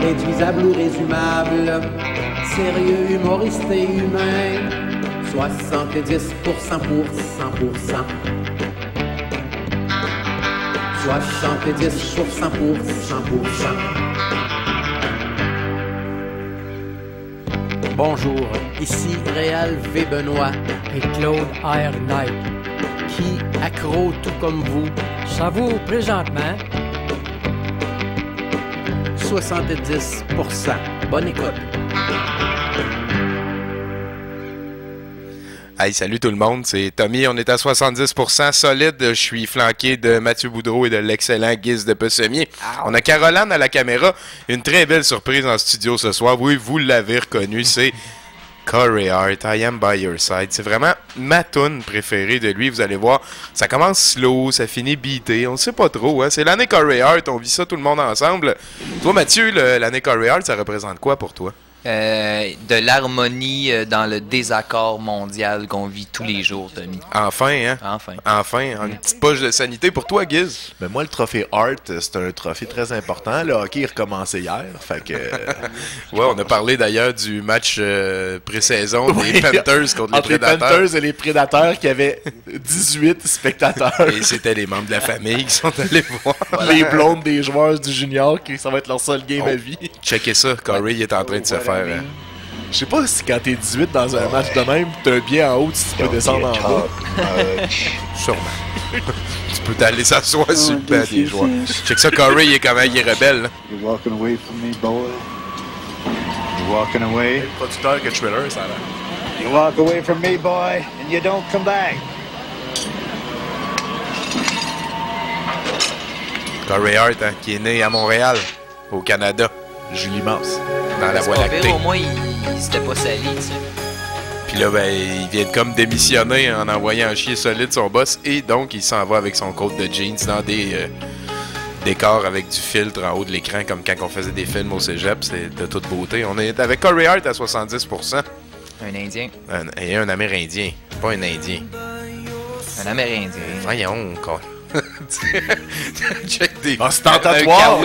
Réduisable ou résumable, sérieux, humoriste et humain, 70% pour 100%. 70% pour 100%. Bonjour, ici Réal V. Benoît et Claude R. Knight, qui, accro tout comme vous, savoure présentement 70%. Bonne écoute. Hey, salut tout le monde, c'est Tommy, on est à 70% solide. Je suis flanqué de Mathieu Boudreau et de l'excellent Guiz de Pessemier. On a Caroline à la caméra, une très belle surprise en studio ce soir. Oui, vous l'avez reconnu, c'est Corey Hart, I Am By Your Side. C'est vraiment ma toune préférée de lui, vous allez voir. Ça commence slow, ça finit beaté, on ne sait pas trop. Hein? C'est l'année Corey Hart, on vit ça tout le monde ensemble. Toi Mathieu, l'année Corey Hart, ça représente quoi pour toi? De l'harmonie dans le désaccord mondial qu'on vit tous les jours, Tommy. Enfin, hein? Enfin, une petite poche de sanité pour toi, Guiz. Ben moi, le trophée Hart, c'est un trophée très important. Le hockey recommencé hier, fait que... Ouais, on a parlé d'ailleurs du match pré-saison des Panthers contre les Prédateurs. Les Panthers et les Prédateurs qui avaient 18 spectateurs. Et c'était les membres de la famille qui sont allés voir. Les blondes des joueurs du junior, qui ça va être leur seul game à vie. Checkez ça, Corey est en train de se faire... Je sais pas si quand t'es 18 dans un match de même, t'as un billet en haut si tu peux descendre en bas. Sûrement. Tu peux t'aller s'asseoir sur le banc des joueurs. Check ça, Corey, il est comment il est rebelle. Là. You're walking away from me, boy. You're walking away. Le producteur que Thriller, ça a l'air. You walk away from me, boy, and you don't come back. Corey Hart, hein, qui est né à Montréal, au Canada. Julie Mars. Dans la Voie lactée. Au moins, il s'était pas sali, tu sais. Puis là, ben, il vient de comme démissionner en envoyant un chier solide son boss. Et donc, il s'en va avec son coat de jeans dans des décors avec du filtre en haut de l'écran, comme quand on faisait des films au cégep. C'est de toute beauté. On est avec Corey Hart à 70%. Un Indien. Et un Amérindien. Pas un Indien. Un Amérindien. Voyons, quoi. Check des... ostentatoire.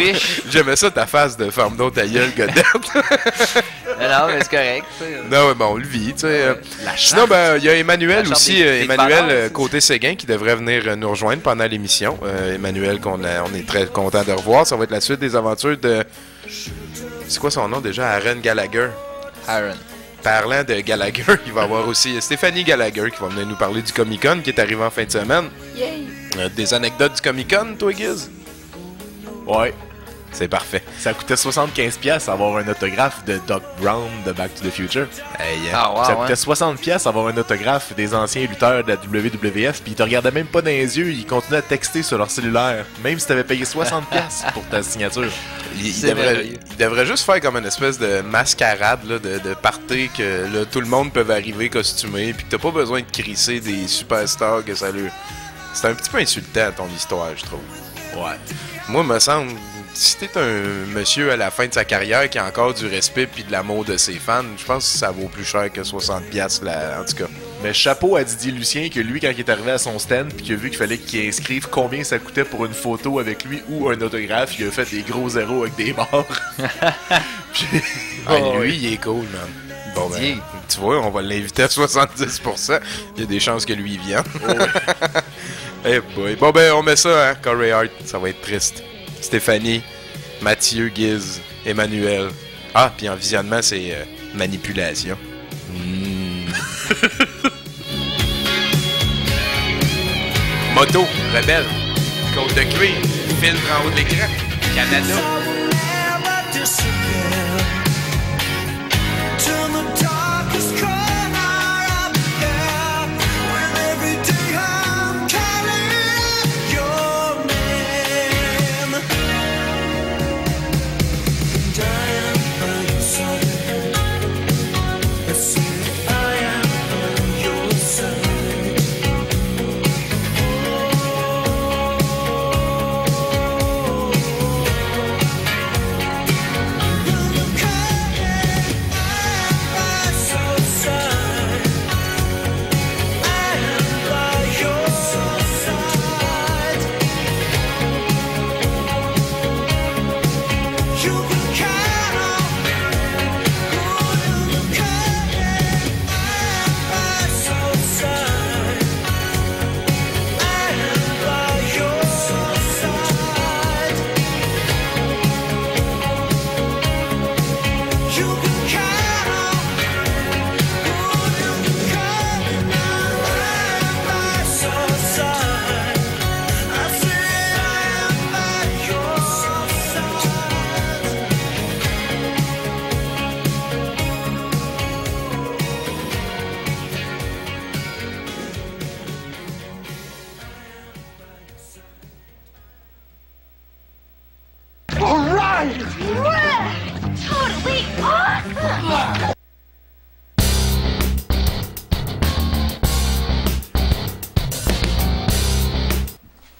J'aimais ça ta face de ferme donc ta gueule, godette. Non, mais c'est correct. Non, bon, on le vit, tu sais. Sinon, ben, il y a Emmanuel aussi, Emmanuel côté Séguin, qui devrait venir nous rejoindre pendant l'émission. Emmanuel, on est très content de revoir. Ça va être la suite des aventures de... C'est quoi son nom déjà? Aaron Gallagher. Aaron. Parlant de Gallagher, il va y avoir aussi Stéphanie Gallagher qui va venir nous parler du Comic-Con qui est arrivé en fin de semaine. Yay! Des anecdotes du Comic-Con, toi, Guiz? Ouais. C'est parfait. Ça coûtait 75$ avoir un autographe de Doc Brown de Back to the Future. Hey, ça coûtait 60$ avoir un autographe des anciens lutteurs de la WWF, puis ils te regardaient même pas dans les yeux, ils continuaient à texter sur leur cellulaire, même si t'avais payé 60$ pour ta signature. Il devrait juste faire comme une espèce de mascarade là, de party que là, tout le monde peut arriver costumé, puis que t'as pas besoin de crisser des superstars que ça lui... C'est un petit peu insultant ton histoire, je trouve. Ouais. Moi, me semble, si t'es un monsieur à la fin de sa carrière qui a encore du respect puis de l'amour de ses fans, je pense que ça vaut plus cher que 60$ là, en tout cas. Mais chapeau à Didier Lucien que lui, quand il est arrivé à son stand puis qu'il a vu qu'il fallait qu'il inscrive combien ça coûtait pour une photo avec lui ou un autographe, il a fait des gros zéros avec des morts. Puis... lui, il est cool, man. Bon, ben, tu vois, on va l'inviter à 70%. Il y a des chances que lui vienne. Hey boy. Bon, ben, on met ça, hein, Corey Hart. Ça va être triste. Stéphanie, Mathieu, Guiz, Emmanuel. Ah, puis en visionnement, c'est manipulation. Moto, rebelle, côte de cuir, filtre en haut de l'écran, Canada.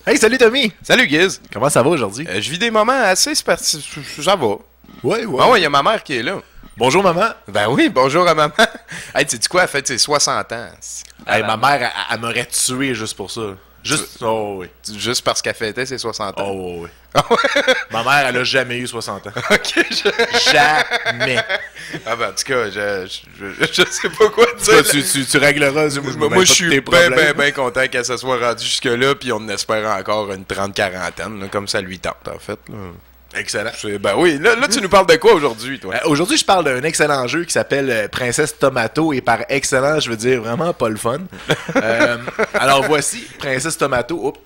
Hey, salut Tommy! Salut Giz. Comment ça va aujourd'hui? Je vis des moments assez sparti... Ça va. Ouais. Ah ouais, il y a ma mère qui est là. Bonjour maman! Ben oui, bonjour à maman. Hey, tu sais quoi, elle fait ses 60 ans. Hey, ma mère, elle m'aurait tué juste pour ça. Oh oui. Juste parce qu'elle fêtait ses 60 ans. Oh oui. Ma mère, elle a jamais eu 60 ans. Ok, Jamais. Ah ben, en tout cas, je sais pas quoi Toi, dire. tu régleras. Moi, je suis bien content qu'elle se soit rendue jusque-là, puis on espère encore une 30-40, comme ça lui tente, en fait. Là. Excellent. Ben oui, là, tu nous parles de quoi aujourd'hui, toi? Aujourd'hui, je parle d'un excellent jeu qui s'appelle Princesse Tomato, et par excellent, je veux dire vraiment pas le fun. Alors voici Princesse Tomato. Oups.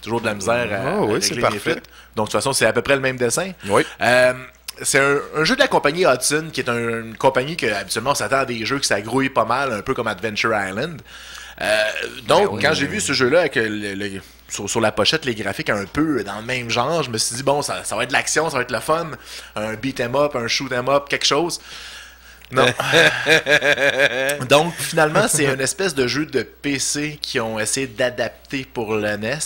Toujours de la misère à oui, régler c'est mes parfait. fuites. Donc de toute façon, c'est à peu près le même dessin. Oui. C'est un jeu de la compagnie Hudson, qui est une compagnie que habituellement on s'attend à des jeux qui s'agrouillent pas mal, un peu comme Adventure Island. Donc, quand j'ai vu ce jeu-là avec sur la pochette, les graphiques un peu dans le même genre, je me suis dit, bon, ça va être de l'action, ça va être le fun, un beat 'em up, un shoot 'em up, quelque chose. Non. Donc, finalement, c'est une espèce de jeu de PC qui ont essayé d'adapter pour le NES.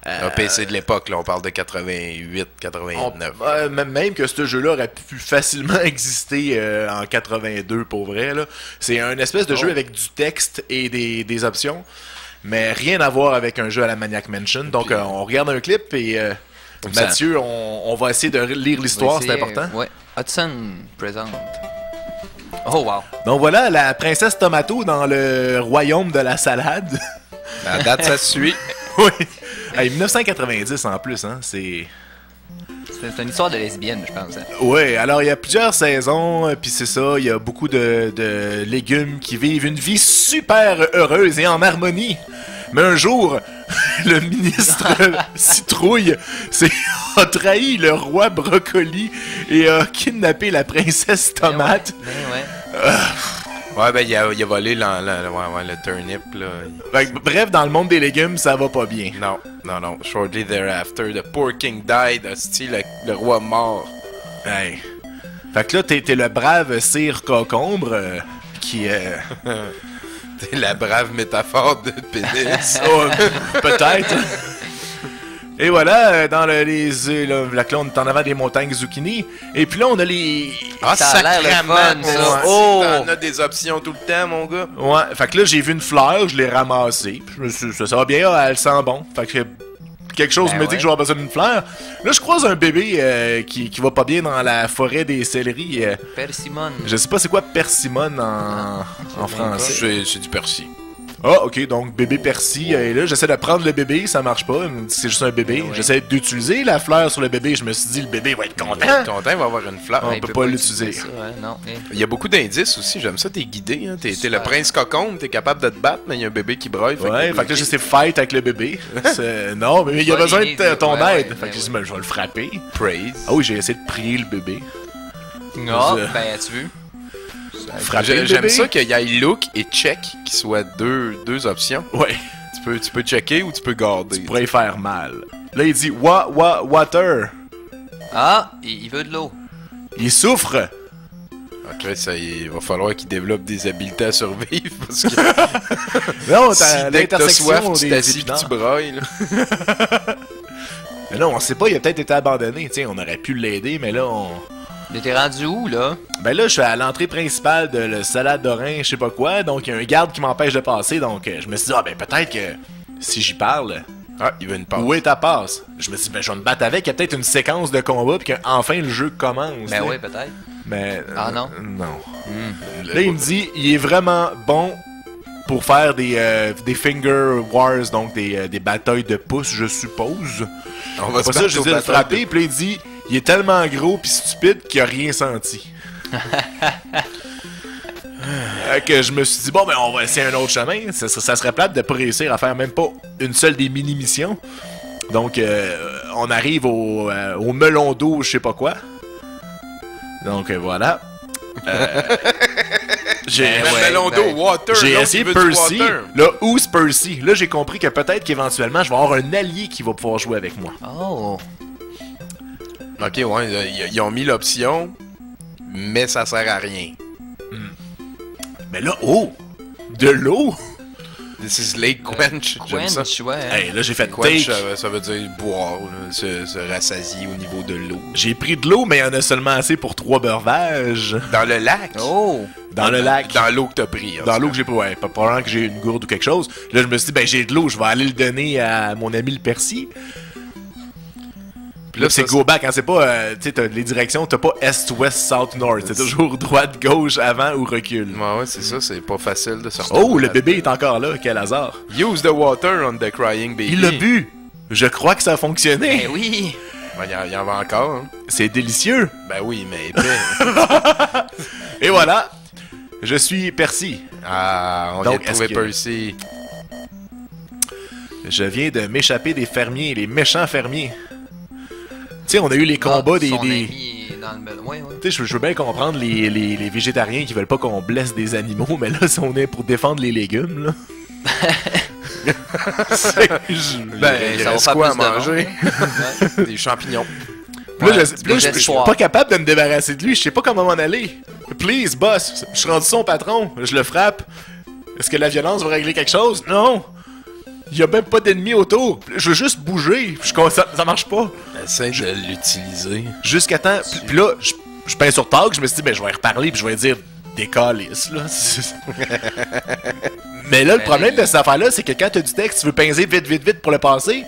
Un PC de l'époque, là, on parle de 88, 89. Même que ce jeu-là aurait pu facilement exister en 82 pour vrai. Là. C'est un espèce de jeu avec du texte et des options, mais rien à voir avec un jeu à la Maniac Mansion. Donc on regarde un clip et Mathieu, on va essayer de lire l'histoire, c'est important. Ouais, Hudson présente. Oh wow. Donc voilà, la princesse Tomato dans le royaume de la salade. La date, ça suit. Oui. Hey, 1990 en plus, hein, c'est une histoire de lesbienne, je pense. Hein. Oui, alors il y a plusieurs saisons, puis c'est ça, il y a beaucoup de légumes qui vivent une vie super heureuse et en harmonie. Mais un jour, le ministre Citrouille a trahi le roi Brocoli et a kidnappé la princesse Tomate. Ouais. Ouais, ben, il a volé le turnip, là. Bref, dans le monde des légumes, ça va pas bien. Non. Shortly thereafter, the poor king died, hostie, le roi mort. Hey. Fait que là, t'es le brave Sire Cocombre qui... T'es la brave métaphore de pénis. Oh, peut-être. Et voilà, dans la clone, t'en avant des montagnes zucchini. Et puis là, on a les... Ah, ça a l'air le fun, ça. Oh! T'en as des options tout le temps, mon gars. Ouais, fait que là, j'ai vu une fleur, je l'ai ramassée. Ça va bien, elle sent bon. Fait que quelque chose me dit que je vais avoir besoin d'une fleur. Là, je croise un bébé qui va pas bien dans la forêt des céleris. Persimone. Je sais pas c'est quoi persimone en français. C'est du persil. Ah, ok, donc bébé persil est là. J'essaie de prendre le bébé, ça marche pas. Il me dit que c'est juste un bébé. Ouais. J'essaie d'utiliser la fleur sur le bébé. Je me suis dit, le bébé va être content. Il va être content, il va avoir une fleur. On peut pas l'utiliser. Ça, ouais, non. Il y a beaucoup d'indices aussi, j'aime ça, t'es guidé. Hein. T'es le prince cocombe, t'es capable de te battre, mais il y a un bébé qui broye. Ouais, fait que là, j'essaie de fight avec le bébé. Non, mais il a besoin de ton aide. Fait que j'ai dit, je vais le frapper. Praise. Ah oui, j'ai essayé de prier le bébé. Non, ben, tu veux. Frapper le J'aime bébé. ça qu'il y ait look et check qui soient deux options. Ouais, Tu peux checker ou tu peux garder. tu pourrais y faire mal. Là, il dit, water. Ah, il veut de l'eau. Il souffre. Ok, ça, il va falloir qu'il développe des habiletés à survivre parce que Non, si t'as dès que t'as soif, l'intersection tu des t'assis pis épinards. tu broyes. Là. Mais non, on sait pas, il a peut-être été abandonné. Tiens, on aurait pu l'aider, mais là, Mais t'es rendu où, là? Ben là, je suis à l'entrée principale de le salade d'Orin, je sais pas quoi, donc il y a un garde qui m'empêche de passer, donc je me suis dit, ah ben peut-être que si j'y parle, Ah, il veut une passe. où est ta passe? Je me suis dit, ben je vais me battre avec, il y a peut-être une séquence de combat, puis qu'enfin le jeu commence. Ben là. oui, peut-être. Mais... Ah non? Non. Là, il me dit, il est vraiment bon pour faire des finger wars, donc des batailles de pouces, je suppose. On va Après se ça, battre je au dis de le bataille frapper, puis là, il dit, il est tellement gros pis stupide qu'il a rien senti. Que je me suis dit, bon, ben on va essayer un autre chemin. Ça serait plate de pas réussir à faire même pas une seule des mini-missions. Donc, on arrive au melon d'eau, je sais pas quoi. Donc, voilà. J'ai melon d'eau, water. j'ai l'autre, essayé il veut du Percy. water. Là, who's Percy? Là, j'ai compris que peut-être qu'éventuellement, je vais avoir un allié qui va pouvoir jouer avec moi. Oh. Ok, ouais, ils ont mis l'option, mais ça sert à rien. Mais là, oh! De l'eau? This is Lake Quench. J'aime ça. Quench, ouais. Hey, là, j'ai fait Quench, take. ça veut dire boire, là, se rassasier au niveau de l'eau. J'ai pris de l'eau, mais il y en a seulement assez pour 3 breuvages. Dans le lac? Oh! Dans le lac. Dans l'eau que t'as pris. Dans l'eau que j'ai pris, ouais. Pas probablement que j'ai une gourde ou quelque chose. Là, je me suis dit, ben, j'ai de l'eau, je vais aller le donner à mon ami le Percy. Puis là, c'est go back, hein, c'est pas, tu sais, t'as les directions, t'as pas est, ouest, south, north. C'est toujours droite, gauche, avant ou recul. Ouais, c'est ça, c'est pas facile de sortir. Oh, le bébé est encore là, quel hasard. Use the water on the crying baby. Il l'a bu. Je crois que ça a fonctionné. Ben oui! Ben, il y en va encore, hein. C'est délicieux. Ben oui, mais épais. Et voilà, je suis Percy. Ah, on Donc, vient de trouver est-ce que- Percy. Je viens de m'échapper des fermiers, les méchants fermiers. Tu sais, on a eu les combats des... Son des... ami est dans le bel- ouais, ouais. Tu sais, je veux bien comprendre les végétariens qui veulent pas qu'on blesse des animaux, mais là, si on est pour défendre les légumes, là... Ben, il ça va reste faire quoi à plus de manger? Ouais. Des champignons. Puis là, Ouais, je suis espoirs. pas capable de me débarrasser de lui, je sais pas comment m'en aller. Please, boss, je suis rendu son patron, je le frappe. Est-ce que la violence va régler quelque chose? Non! Il y a même pas d'ennemis autour. Je veux juste bouger. Ça marche pas. Essaye de l'utiliser. Jusqu'à temps. Puis là, je peins sur talk, je me suis dit, ben, je vais y reparler, puis je vais dire des calices, là. Mais là, le problème de cette affaire-là, c'est que quand t'as du texte, tu veux pincer vite pour le passer.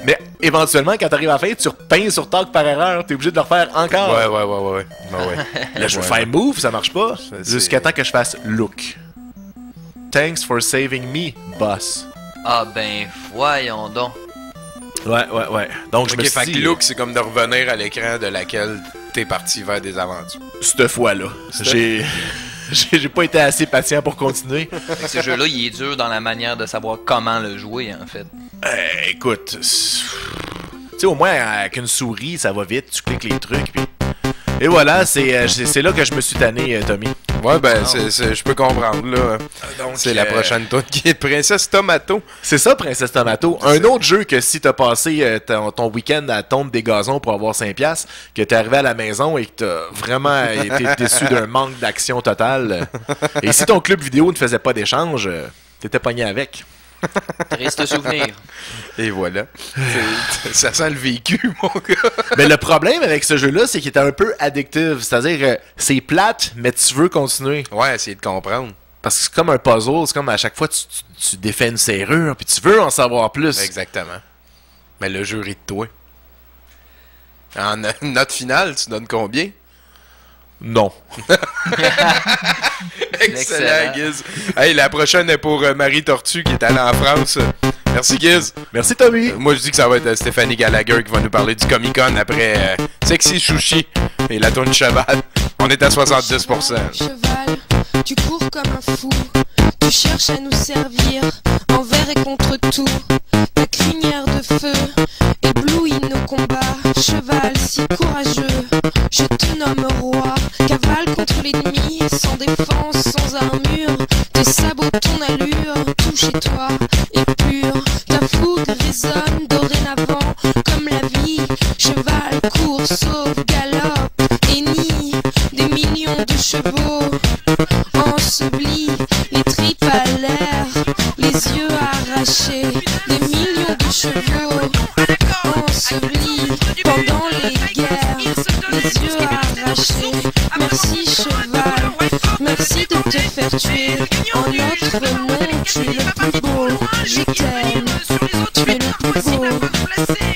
Mais éventuellement, quand t'arrives à la fin, tu repinces sur talk par erreur. T'es obligé de le refaire encore. Ouais. Là, je veux faire move, ça marche pas. C'est- Jusqu'à temps que je fasse look. Thanks for saving me, boss. Ah ben, voyons donc. Ouais. Donc, je Ok, me fait suis que dit, look, c'est comme de revenir à l'écran de laquelle t'es parti vers des aventures. cette fois-là, j'ai pas été assez patient pour continuer. Fait que ce jeu-là, il est dur dans la manière de savoir comment le jouer, en fait. Écoute, tu sais, au moins, avec une souris, ça va vite, tu cliques les trucs, puis... Et voilà, c'est là que je me suis tanné, Tommy. Ouais, ben, je peux comprendre, là. Donc, C'est la prochaine tour qui est Princesse Tomato. C'est ça, Princesse Tomato. Un autre jeu que si t'as passé ton week-end à tondre des gazons pour avoir 5$, que t'es arrivé à la maison et que t'as vraiment été déçu d'un manque d'action totale. Et si ton club vidéo ne faisait pas d'échange, t'étais pogné avec. Triste souvenir. Et voilà. Ça sent le vécu, mon gars. Mais le problème avec ce jeu-là, c'est qu'il était un peu addictif. C'est-à-dire, c'est plate, mais tu veux continuer. Ouais, essayer de comprendre. Parce que c'est comme un puzzle, c'est comme à chaque fois tu défais une serrure, puis tu veux en savoir plus. Exactement. Mais le jeu rit de toi. En note finale, tu donnes combien? Non. Excellent, Giz. Hey, la prochaine est pour Marie Tortue qui est allée en France. Merci, Giz. Merci, Tommy. Moi, je dis que ça va être Stéphanie Gallagher qui va nous parler du Comic-Con après Sexy Sushi et la tourne cheval. On est à 70%. Cheval, tu cours comme un fou, tu cherches à nous servir, envers et contre tout. Ta crinière de feu éblouit nos combats. Cheval si courageux, je te nomme roi. Cavale contre l'ennemi, sans défense, sans armure. Tes sabots, ton allure, tout chez toi est pur. Ta fougue résonne dorénavant comme la vie. Cheval court, sauve, galope et nie des millions de chevaux. Ensevelis, les tripes à l'air, les yeux arrachés, des millions de chevaux. Ensevelis pendant les guerres, les yeux arrachés. Merci cheval, merci de te faire tuer. En notre nom, tu es le plus beau. Je t'aime, tu es le plus beau.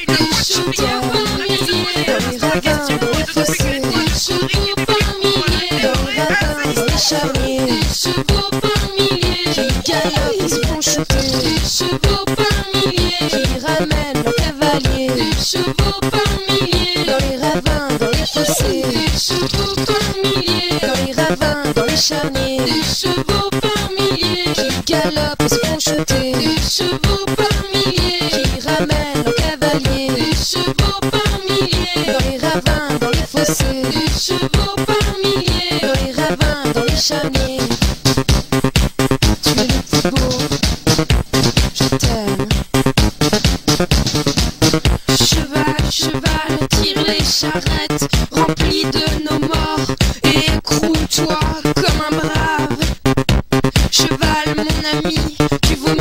Les chevaux par milliers, dans les ravins, dans les fossés. Les chevaux par milliers, dans les ravins, dans les charniers. Les chevaux par milliers, qui galopent et se font chuter. Les chevaux par milliers, qui ramènent leurs cavaliers. Les chevaux par milliers, dans les ravins, dans les fossés. Les chevaux par milliers, dans les ravins, dans les charniers. Les chevaux par milliers, qui galopent et se font chuter. Les chevaux par milliers, qui ramènent leurs cavaliers. Les chevaux par milliers, dans les ravins, dans les fossés. Les chevaux par milliers, dans les ravins, dans les charniers. Tu es le plus beau, je t'aime. Cheval, cheval, tire les charrettes remplies de nos morts et écroule-toi comme un brave. Cheval, mon ami, tu vomis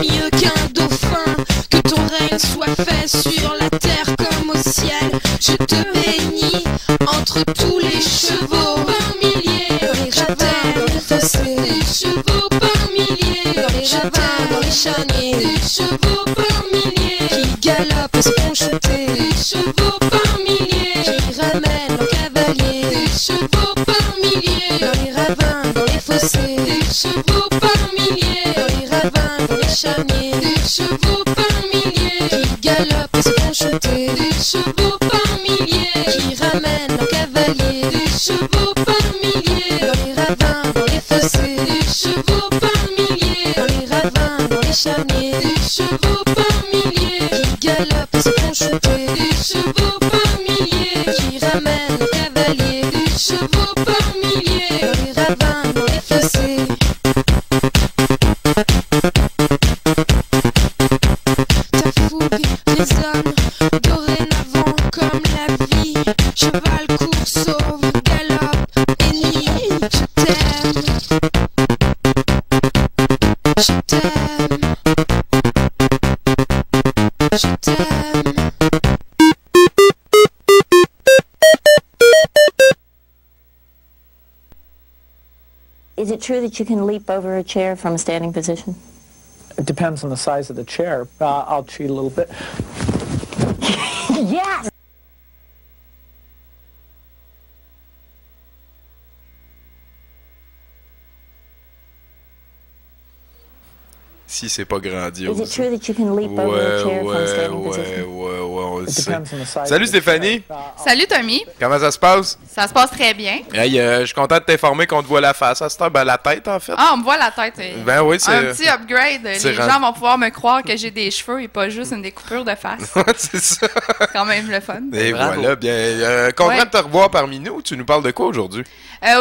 ciel. Je te bénis entre tous les chevaux par milliers. Dans les ravins, dans les fossés, des chevaux par milliers. Dans les ravins, dans les chaniers, des chevaux par milliers. Qui galopent et se font chuter, des chevaux par milliers. Qui ramènent leurs cavaliers, des chevaux par milliers. Dans les ravins, dans les fossés, des chevaux par milliers. Dans les ravins, dans les chaniers, des chevaux par milliers. Qui galopent et se font chuter, des chevaux par milliers. Qui ramènent leurs cavaliers, des chevaux par milliers. Dans les ravins, dans les fossés, des chevaux par milliers. Dans les ravins, dans les chaniers, des chevaux par milliers. Qui galopent et se font chuter, des chevaux par milliers. Qui ramènent leurs cavaliers, des chevaux par milliers. Dans les ravins, dans les fossés. Ta fougue résonne dorénavant comme la vie. Cheval court, sauve, galope et nie. Je t'aime. Je t'aime. Je t'aime. Is it true that you can leap over a chair from a standing position? It depends on the size of the chair. I'll cheat a little bit. Yes! Si c'est pas grandiose. Is it true that you can leap over a chair from a standing ouais, position? on le It sait. depends on the size Salut of the chair. Stéphanie, Salut Tommy, comment ça se passe? ça se passe très bien. Hey, je suis content de t'informer qu'on te voit la face à cette heure, ben la tête en fait. Ah, on me voit la tête. Ben oui, c'est... Un petit upgrade. Les c'est gens vont pouvoir me croire que j'ai des cheveux et pas juste une découpure de face. c'est ça. C'est quand même le fun. Et Bravo. voilà, bien. Content Ouais. de te revoir parmi nous. Tu nous parles de quoi aujourd'hui?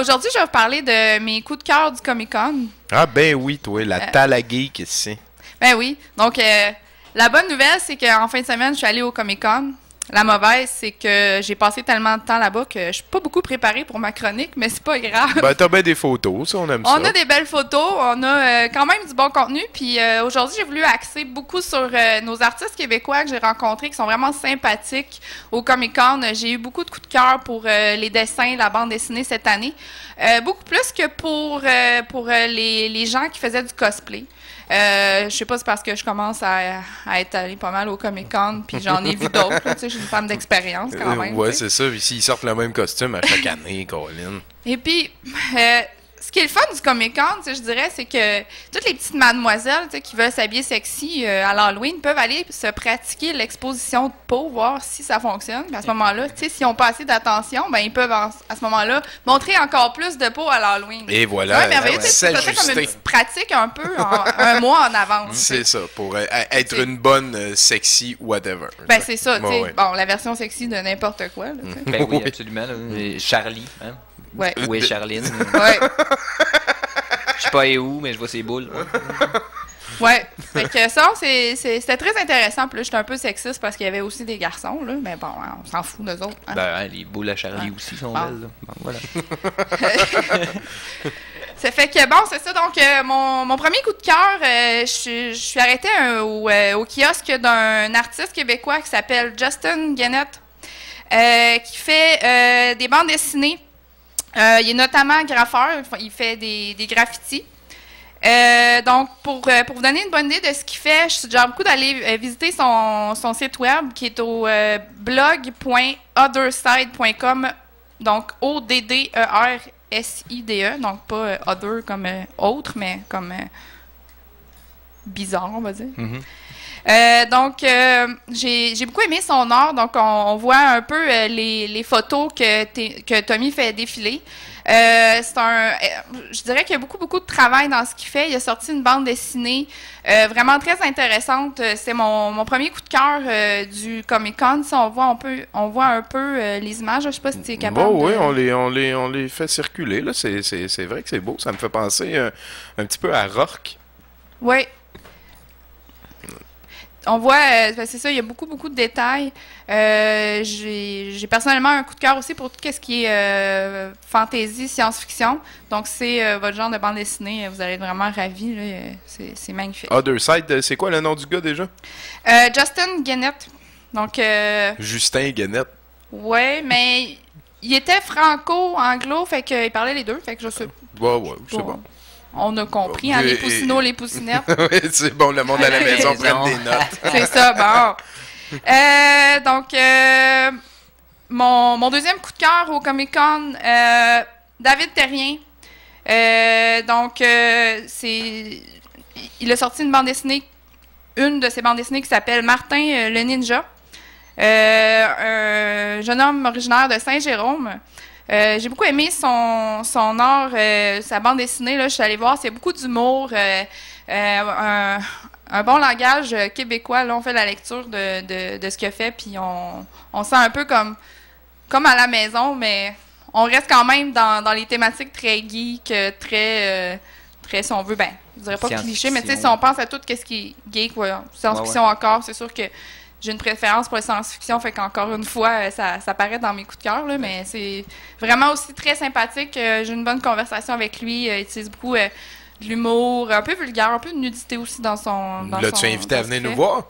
Aujourd'hui, je vais vous parler de mes coups de cœur du Comic-Con. Ah ben oui, toi, la Talageek ici. Ben oui. Donc, la bonne nouvelle, c'est qu'en fin de semaine, je suis allée au Comic-Con. La mauvaise, c'est que j'ai passé tellement de temps là-bas que je suis pas beaucoup préparée pour ma chronique, mais c'est pas grave. Ben t'as bien des photos, ça, on aime ça. On a des belles photos, on a quand même du bon contenu. Puis aujourd'hui, j'ai voulu axer beaucoup sur nos artistes québécois que j'ai rencontrés, qui sont vraiment sympathiques au Comic-Con. J'ai eu beaucoup de coups de cœur pour les dessins, la bande dessinée cette année. Beaucoup plus que pour les gens qui faisaient du cosplay. Je sais pas, c'est parce que je commence à être allée pas mal au Comic-Con, puis j'en ai vu d'autres. Tu sais, je suis une femme d'expérience quand même. Ouais, tu sais. c'est ça. Ici, ils sortent le même costume à chaque année, Colin. Et puis, ce qui est le fun du Comic-Con, tu sais, je dirais, c'est que toutes les petites mademoiselles tu sais, qui veulent s'habiller sexy à l'Halloween peuvent aller se pratiquer l'exposition de peau, voir si ça fonctionne. Puis à ce moment-là, tu sais, s'ils n'ont pas assez d'attention, ben ils peuvent à ce moment-là montrer encore plus de peau à l'Halloween. Et voilà, c'est merveilleux, tu sais, c'est comme une s'ajuster. petite pratique un peu, un mois en avance. C'est ça, pour être une bonne sexy whatever. Ben c'est ça, tu sais. Bon, ouais. Bon, la version sexy de n'importe quoi. Là, tu sais. Ben oui, absolument. Là. Et Charlie, hein? Ouais. Où est Charline? Ouais. Je sais pas où, mais je vois ses boules. Ouais. Fait que ça, c'était très intéressant. Puis là, j'étais un peu sexiste parce qu'il y avait aussi des garçons, là. Mais bon, on s'en fout, nous autres. Hein? Ben, hein, les boules à Charlie aussi sont Bon. belles. Là. Bon, voilà. Ça fait que, bon, c'est ça. Donc, mon premier coup de cœur, je suis arrêtée au kiosque d'un artiste québécois qui s'appelle Justin Gannett, qui fait des bandes dessinées. Il est notamment graffeur. Il fait des graffitis. Donc, pour vous donner une bonne idée de ce qu'il fait, je suggère beaucoup d'aller visiter son site web qui est au blog.otherside.com. Donc, ODDERSIDE. Donc, pas other comme autre, mais comme bizarre, on va dire. Mm-hmm. Donc, j'ai beaucoup aimé son art. Donc, on voit un peu les photos que Tommy fait défiler. Je dirais qu'il y a beaucoup de travail dans ce qu'il fait. Il a sorti une bande dessinée vraiment très intéressante. C'est mon premier coup de cœur du Comic-Con. Si on voit un peu les images. Je sais pas si tu es capable. Bon, oui, on les fait circuler. Là. C'est vrai que c'est beau. Ça me fait penser un petit peu à Rourke. Oui. On voit, c'est ça, il y a beaucoup de détails. J'ai personnellement un coup de cœur aussi pour tout ce qui est fantasy, science-fiction. Donc, c'est votre genre de bande dessinée. Vous allez être vraiment ravis. Là. C'est magnifique. Other Side, c'est quoi le nom du gars déjà? Justin Gannett. Donc, Justin Guenette. ouais, mais il était franco-anglo, fait qu'il parlait les deux, fait que je sais. Ouais, c'est bon. On a compris, hein, les poussinots, les poussinettes. Oui, c'est bon, le monde à la maison prenne des notes. C'est ça, bon. Donc, mon deuxième coup de cœur au Comic-Con, David Terrien. Donc, il a sorti une bande dessinée, une de ses bandes dessinées qui s'appelle Martin le Ninja. Un jeune homme originaire de Saint-Jérôme. J'ai beaucoup aimé son art, sa bande dessinée. Là, je suis allée voir, c'est beaucoup d'humour, un bon langage québécois. Là, on fait la lecture de ce qu'il a fait, puis on sent un peu comme à la maison, mais on reste quand même dans les thématiques très geek, très, si on veut, je dirais pas cliché, mais tu sais, si on pense à tout ce qui est geek, science-fiction encore, c'est sûr que j'ai une préférence pour la science-fiction, fait qu'encore une fois, ça paraît dans mes coups de cœur, là, mais c'est vraiment aussi très sympathique. J'ai une bonne conversation avec lui. Il utilise beaucoup de l'humour, un peu vulgaire, un peu de nudité aussi dans son... L'as-tu invité à venir nous voir?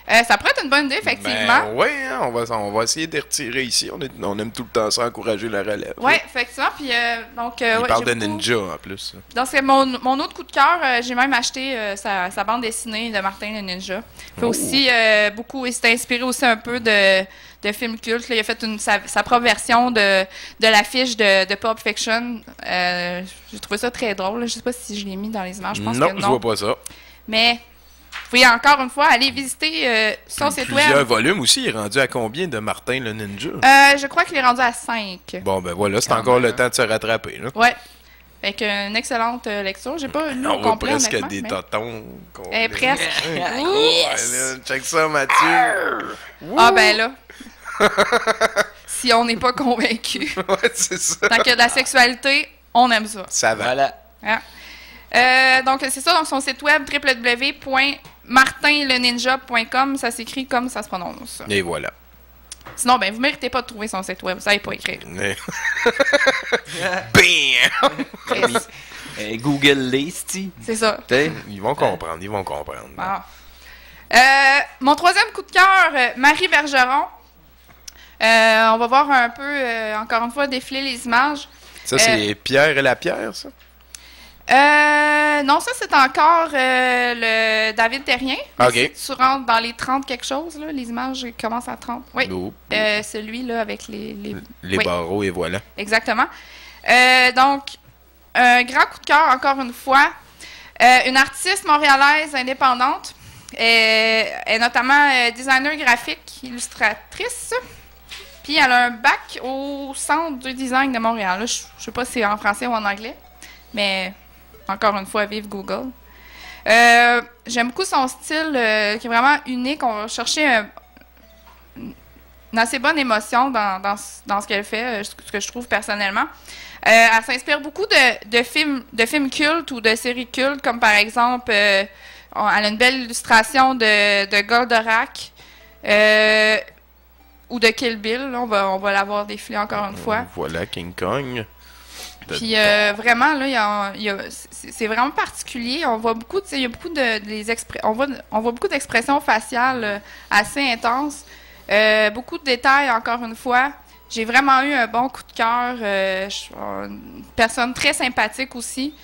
Ça pourrait être une bonne idée, effectivement. Oui, hein, on va essayer de retirer ici. On aime tout le temps ça, encourager la relève. Oui, effectivement. Puis, donc, il parle de ninja, en plus. Donc, c'est mon autre coup de cœur. J'ai même acheté sa bande dessinée de Martin le Ninja. Il fait aussi beaucoup... Il s'est inspiré aussi un peu de films cultes. Là, il a fait sa propre version de l'affiche de Pulp Fiction. J'ai trouvé ça très drôle. Je ne sais pas si je l'ai mis dans les images. Je pense que non. Je vois pas ça. Mais... Vous pouvez encore une fois aller visiter son site web. Plusieurs volumes aussi. Il est rendu à combien de Martin le Ninja? Je crois qu'il est rendu à 5. Bon, ben voilà, c'est encore le temps de se rattraper. Là. Ouais. Fait qu'une excellente lecture. J'ai pas lu au complet. On voit presque des totons. Presque. Yes. Check ça, Mathieu. Ah ben là. Si on n'est pas convaincu. Ouais, c'est ça. Tant qu'il y a de la sexualité, on aime ça. Ça va. Voilà. Hein? Donc, c'est ça, donc son site web www.martinleninja.com, ça s'écrit comme ça se prononce. Et voilà. Sinon, vous méritez pas de trouver son site web, vous savez pas écrire. Bam! Google List. C'est ça. Ils vont comprendre. Ah. Mon troisième coup de cœur, Marie Bergeron. On va voir un peu, encore une fois, défiler les images. Ça, c'est Pierre et la Pierre, ça? Non, ça, c'est encore le David Terrien. OK. Si tu rentres dans les 30 quelque chose, là, les images commencent à 30. Oui. Celui-là avec les barreaux, et voilà. Exactement. Donc, un grand coup de cœur, encore une fois. Une artiste montréalaise indépendante. Elle est notamment designer graphique, illustratrice. Puis, elle a un bac au Centre du design de Montréal. Là, je ne sais pas si c'est en français ou en anglais, mais... Encore une fois, vive Google. J'aime beaucoup son style qui est vraiment unique. On va chercher une assez bonne émotion dans ce qu'elle fait, ce que je trouve personnellement. Elle s'inspire beaucoup de films cultes ou de séries cultes, comme par exemple, elle a une belle illustration de Goldorak ou de Kill Bill. Là, on va la voir défiler encore une fois. Voilà, King Kong. Puis vraiment, là, c'est vraiment particulier. On voit beaucoup, il y a beaucoup on voit beaucoup d'expressions faciales assez intenses. Beaucoup de détails, encore une fois. J'ai vraiment eu un bon coup de cœur. Une personne très sympathique aussi.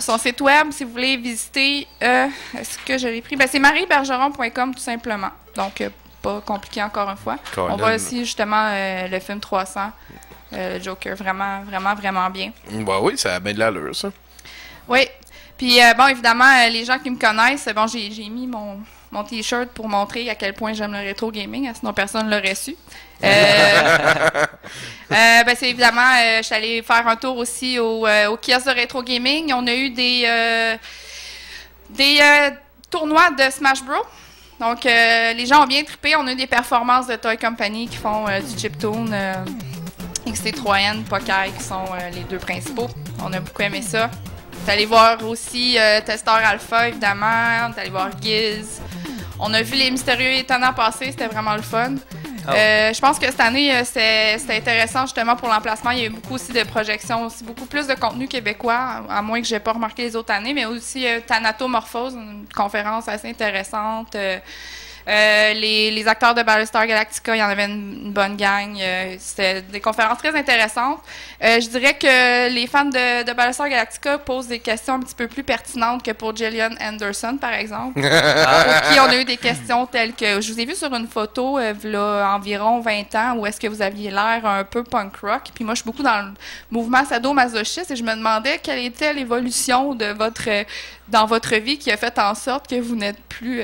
Son site web, si vous voulez visiter, est-ce que je l'ai pris? C'est mariebergeron.com, tout simplement. Donc, pas compliqué, encore une fois. On voit aussi, justement, le film 300. Joker, vraiment, vraiment, vraiment bien. Bah oui, ça a bien de l'allure, ça. Oui. Puis, évidemment, les gens qui me connaissent, j'ai mis mon T-shirt pour montrer à quel point j'aime le rétro gaming, sinon personne ne l'aurait su. C'est évidemment, je suis allée faire un tour aussi au kiosque de rétro gaming. On a eu des tournois de Smash Bros. Donc, les gens ont bien trippé. On a eu des performances de Toy Company qui font du chiptune. XT3N, Poker, qui sont les deux principaux. On a beaucoup aimé ça. On est allé voir aussi Testeur Alpha, évidemment. On est allé voir Giz. On a vu les Mystérieux Étonnants passer, c'était vraiment le fun. Je pense que cette année, c'était intéressant justement pour l'emplacement. Il y a eu beaucoup aussi de projections, aussi beaucoup plus de contenu québécois, à moins que je n'ai pas remarqué les autres années, mais aussi Thanatomorphose, une conférence assez intéressante. Les acteurs de Battlestar Galactica, il y en avait une bonne gang. C'était des conférences très intéressantes. Je dirais que les fans de Battlestar Galactica posent des questions un petit peu plus pertinentes que pour Gillian Anderson, par exemple. Pour qui on a eu des questions telles que... Je vous ai vu sur une photo, il y a environ 20 ans, où est-ce que vous aviez l'air un peu punk rock. Puis moi, je suis beaucoup dans le mouvement sadomasochiste et je me demandais quelle était l'évolution de dans votre vie qui a fait en sorte que vous n'êtes plus...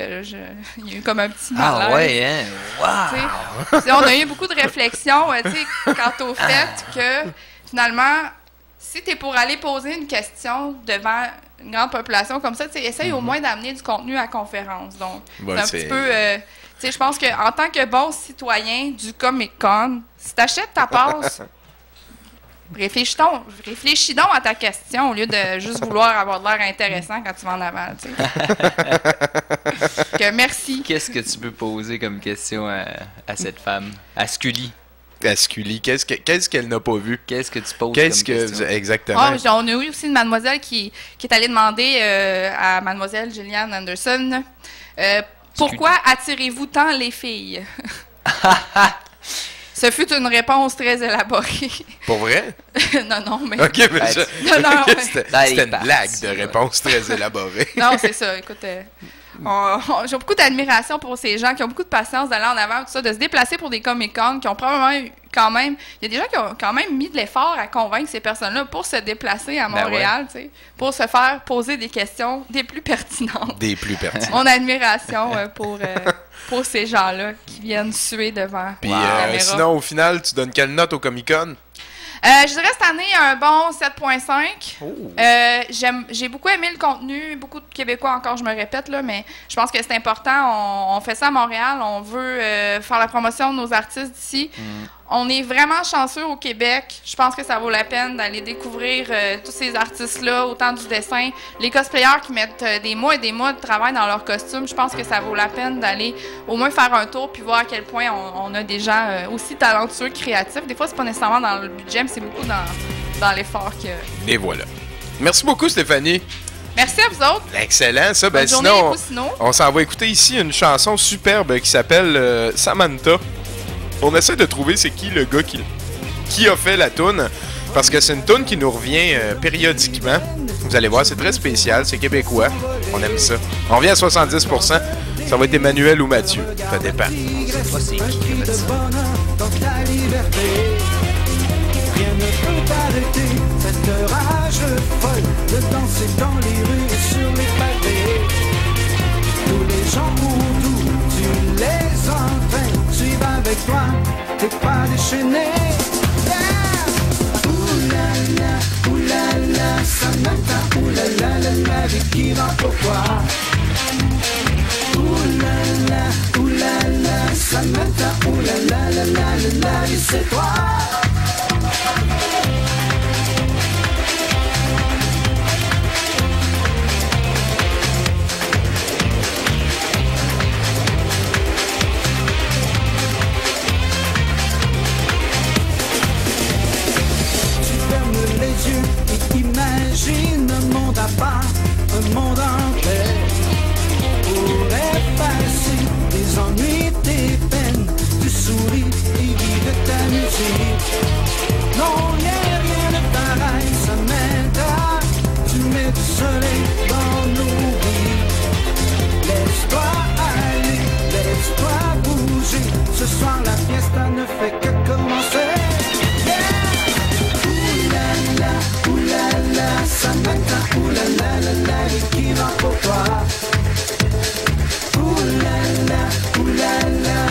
il y a eu comme un petit malaise. Ah ouais, hein? Wow! On a eu beaucoup de réflexions quant au fait que, finalement, si tu es pour aller poser une question devant une grande population comme ça, essaye au moins d'amener du contenu à la conférence. Donc, c'est un petit peu... je pense qu'en tant que bon citoyen du Comic-Con, si tu achètes ta passe... Réfléchis donc à ta question au lieu de juste vouloir avoir de l'air intéressant quand tu vas en avant. Merci. Qu'est-ce que tu peux poser comme question à cette femme? À Scully. À Scully, qu'est-ce qu'elle n'a pas vu? Qu'est-ce que tu poses comme question? Exactement. On a eu aussi une mademoiselle qui est allée demander à mademoiselle Gillian Anderson pourquoi attirez-vous tant les filles? Ce fut une réponse très élaborée. Pour vrai? Non, mais... OK, mais c'était une blague de réponse très élaborée. Non, c'est ça. Écoute, j'ai beaucoup d'admiration pour ces gens qui ont beaucoup de patience d'aller en avant, tout ça, de se déplacer pour des Comic-Con, qui ont probablement quand même... Il y a des gens qui ont quand même mis de l'effort à convaincre ces personnes-là pour se déplacer à Montréal, pour se faire poser des questions des plus pertinentes. Des plus pertinentes. Mon admiration pour ces gens-là qui viennent suer devant la caméra. Sinon, au final, tu donnes quelle note au Comic-Con? Je dirais cette année un bon 7.5. J'ai beaucoup aimé le contenu, beaucoup de Québécois encore, je me répète, là, mais je pense que c'est important. On fait ça à Montréal, on veut faire la promotion de nos artistes d'ici. On est vraiment chanceux au Québec. Je pense que ça vaut la peine d'aller découvrir tous ces artistes-là, autant du dessin. Les cosplayers qui mettent des mois et des mois de travail dans leurs costumes, je pense que ça vaut la peine d'aller au moins faire un tour puis voir à quel point on a des gens aussi talentueux, créatifs. Des fois, c'est pas nécessairement dans le budget, mais c'est beaucoup dans l'effort que... Et voilà. Merci beaucoup, Stéphanie. Merci à vous autres. Excellent, ça. Bonne journée, sinon, on s'en va écouter ici une chanson superbe qui s'appelle Samantha. On essaie de trouver c'est qui le gars qui a fait la toune, parce que c'est une toune qui nous revient périodiquement. Vous allez voir, c'est très spécial, c'est québécois. On aime ça. On revient à 70%. Ça va être Emmanuel ou Mathieu. Ça dépend. Rien ne peut arrêter cette rage folle de danser dans les rues et sur les pavés. Tous les gens autour, tu les entraînes, suivent avec toi, t'es pas déchaîné. Oulala, Samantha, oulala, la vie qui va pourquoi. Oulala, Samantha, oulala, la vie c'est toi. Et imagine un monde à part, un monde en paix, pour effacer les ennuis, tes peines, tu souris et vis de ta musique. Non, y'a rien de pareil, ça m'aide, tu mets du soleil dans nos vies. Laisse-toi aller, laisse-toi bouger, ce soir la fiesta ne fait que commencer. Oulala, Samantha, oulala, la vie qui va pour toi. Oulala,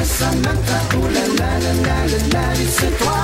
Samantha, oulala, la vie c'est toi.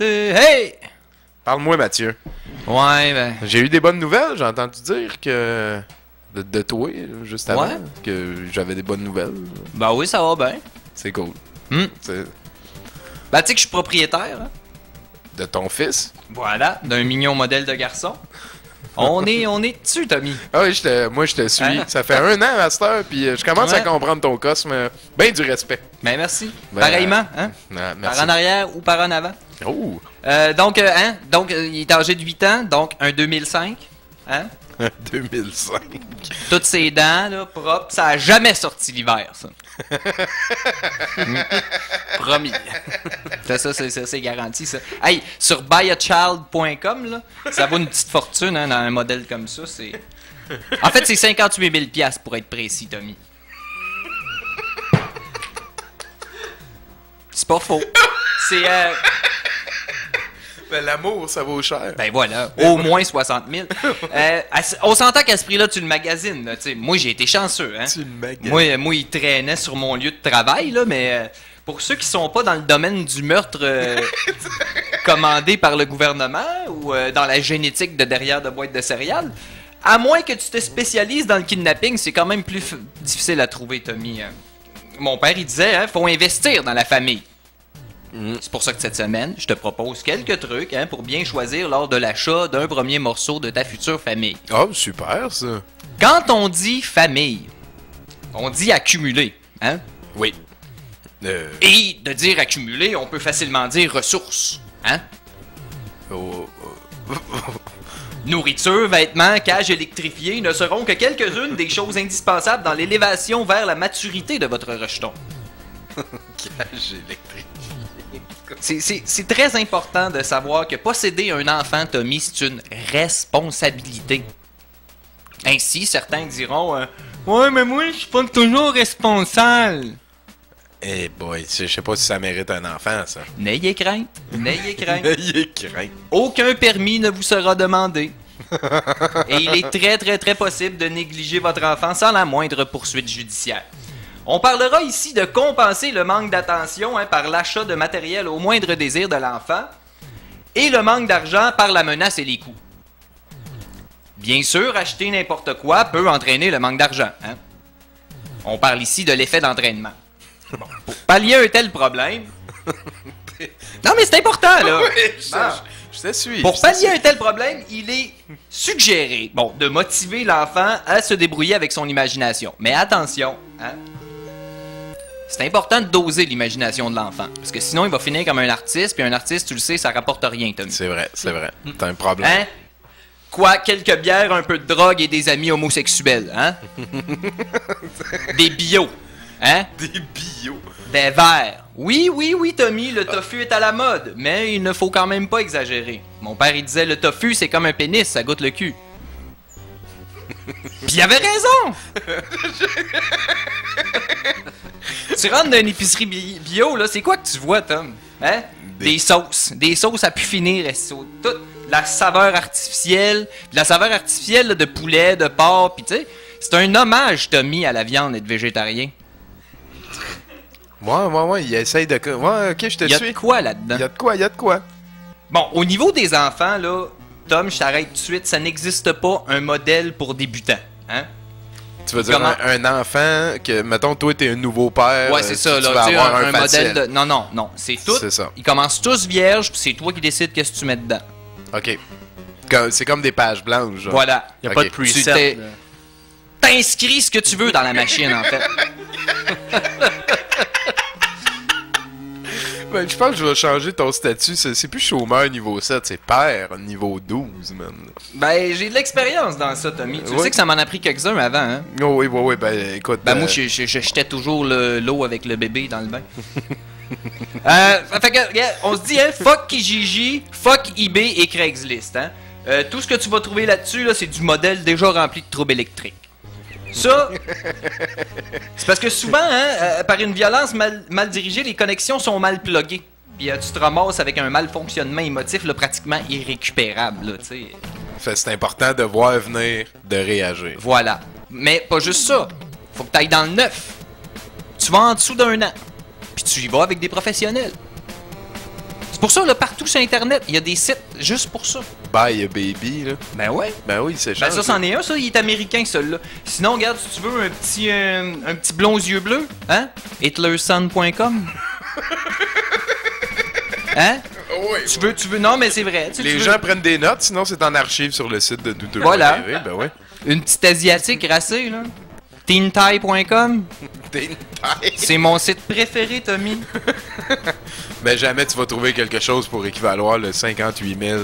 Hey! Parle-moi, Mathieu. Ouais, ben... J'ai eu des bonnes nouvelles. J'ai entendu dire que... De toi, juste avant, que j'avais des bonnes nouvelles. Ben oui, ça va bien. C'est cool. Ben, tu sais que je suis propriétaire, hein? De ton fils? Voilà, d'un mignon modèle de garçon. On est dessus, Tommy. Ah oui, moi je te suis. Hein? Ça fait 1 an, Master, puis je commence à comprendre ton cosme. Ben du respect. Ben merci. Ben, Pareillement, hein? Merci. Par en arrière ou par en avant. Oh! Donc, il est âgé de 8 ans, donc un 2005. Hein? 2005. Toutes ses dents, là, propres. Ça a jamais sorti l'hiver, ça. Promis. C'est garanti, ça. Hey, sur buyachild.com, là, ça vaut une petite fortune, hein, dans un modèle comme ça. En fait, c'est 58 000 $ pour être précis, Tommy. C'est pas faux. C'est... Ben, l'amour, ça vaut cher. Ben voilà, au moins 60 000. On s'entend qu'à ce prix-là, tu le magasines. Là, moi, j'ai été chanceux. Hein? Tu le magasines. Moi, il traînait sur mon lieu de travail, là, mais pour ceux qui sont pas dans le domaine du meurtre commandé par le gouvernement ou dans la génétique de derrière de boîtes de céréales, à moins que tu te spécialises dans le kidnapping, c'est quand même plus difficile à trouver, Tommy. Mon père, il disait, hein, faut investir dans la famille. C'est pour ça que cette semaine, je te propose quelques trucs pour bien choisir lors de l'achat d'un premier morceau de ta future famille. Oh, super, ça. Quand on dit famille, on dit accumuler, hein? Oui. Et de dire accumuler, on peut facilement dire ressources, hein? Nourriture, vêtements, cages électrifiées ne seront que quelques-unes des choses indispensables dans l'élévation vers la maturité de votre rejeton. Cage électrifiée. C'est très important de savoir que posséder un enfant, Tommy, c'est une responsabilité. Ainsi, certains diront ouais, mais moi, je suis pas toujours responsable. Eh boy, je sais pas si ça mérite un enfant, ça. N'ayez crainte. N'ayez crainte. N'ayez crainte. Aucun permis ne vous sera demandé. Et il est très, très, très possible de négliger votre enfant sans la moindre poursuite judiciaire. On parlera ici de compenser le manque d'attention par l'achat de matériel au moindre désir de l'enfant et le manque d'argent par la menace et les coûts. Bien sûr, acheter n'importe quoi peut entraîner le manque d'argent. Hein? On parle ici de l'effet d'entraînement. Bon, pour pallier un tel problème... Non, mais c'est important, là! Je te suis. Pour pallier un tel problème, il est suggéré de motiver l'enfant à se débrouiller avec son imagination. Mais attention, hein? C'est important de doser l'imagination de l'enfant. Parce que sinon, il va finir comme un artiste. Puis un artiste, tu le sais, ça rapporte rien, Tommy. C'est vrai. T'as un problème. Hein? Quoi, quelques bières, un peu de drogue et des amis homosexuels, hein? Des bio, hein? Des bio. Des verres. Oui, Tommy, le tofu est à la mode. Mais il ne faut quand même pas exagérer. Mon père, il disait, le tofu, c'est comme un pénis, ça goûte le cul. Puis il avait raison! Tu rentres dans une épicerie bio, là, c'est quoi que tu vois, Tom? Hein? Des sauces. Des sauces à pu finir. Toute la saveur artificielle. La saveur artificielle là, de poulet, de porc. Puis tu sais, c'est un hommage, Tommy, à la viande et de végétarien. Ouais, il essaye de... Ouais, ok, je te suis. Il y a de quoi là-dedans? Il y a de quoi. Bon, au niveau des enfants, là, Tom, je t'arrête tout de suite, ça n'existe pas un modèle pour débutants. Hein? Tu veux dire un enfant que, mettons, toi, t'es un nouveau père. Ouais, c'est ça, là. Tu vas avoir un modèle de... Non. C'est tout. C'est ça. Ils commencent tous vierges, puis c'est toi qui décides qu'est-ce que tu mets dedans. OK. C'est comme des pages blanches. Genre. Voilà. Il n'y a pas de preset. T'inscris ce que tu veux dans la machine, en fait. Ben, je pense que je vais changer ton statut. C'est plus chômeur niveau 7, c'est père niveau 12, man. Ben, j'ai de l'expérience dans ça, Tommy. Tu sais que ça m'en a pris quelques-uns avant, hein? Oh, oui, ben, écoute... Ben, moi, je jetais toujours l'eau avec le bébé dans le bain. Fait que, on se dit, hein, fuck Kijiji, fuck eBay et Craigslist, hein? Tout ce que tu vas trouver là-dessus, là, c'est du modèle déjà rempli de troubles électriques. Ça, c'est parce que souvent, hein, par une violence mal dirigée, les connexions sont mal pluguées. Puis tu te ramasses avec un malfonctionnement émotif là, pratiquement irrécupérable. Là, c'est important de voir venir, de réagir. Voilà. Mais pas juste ça. Faut que tu ailles dans le neuf. Tu vas en dessous d'un an. Puis tu y vas avec des professionnels. pour ça, là, partout sur Internet, il y a des sites juste pour ça. Bye a baby, là. Ben ouais. Ben oui, c'est Ben ça, c'en est un, ça. Il est américain, celui-là. Sinon, regarde, si tu veux un petit blond aux yeux bleus, hein? HitlerSon.com. Hein? Oui, Tu veux... Non, mais c'est vrai. Les gens prennent des notes, sinon c'est en archive sur le site de Douteux. Voilà. Ben ouais. Une petite asiatique racée, là. TeenTie.com. C'est mon site préféré, Tommy. Ben jamais tu vas trouver quelque chose pour équivaloir le 58 000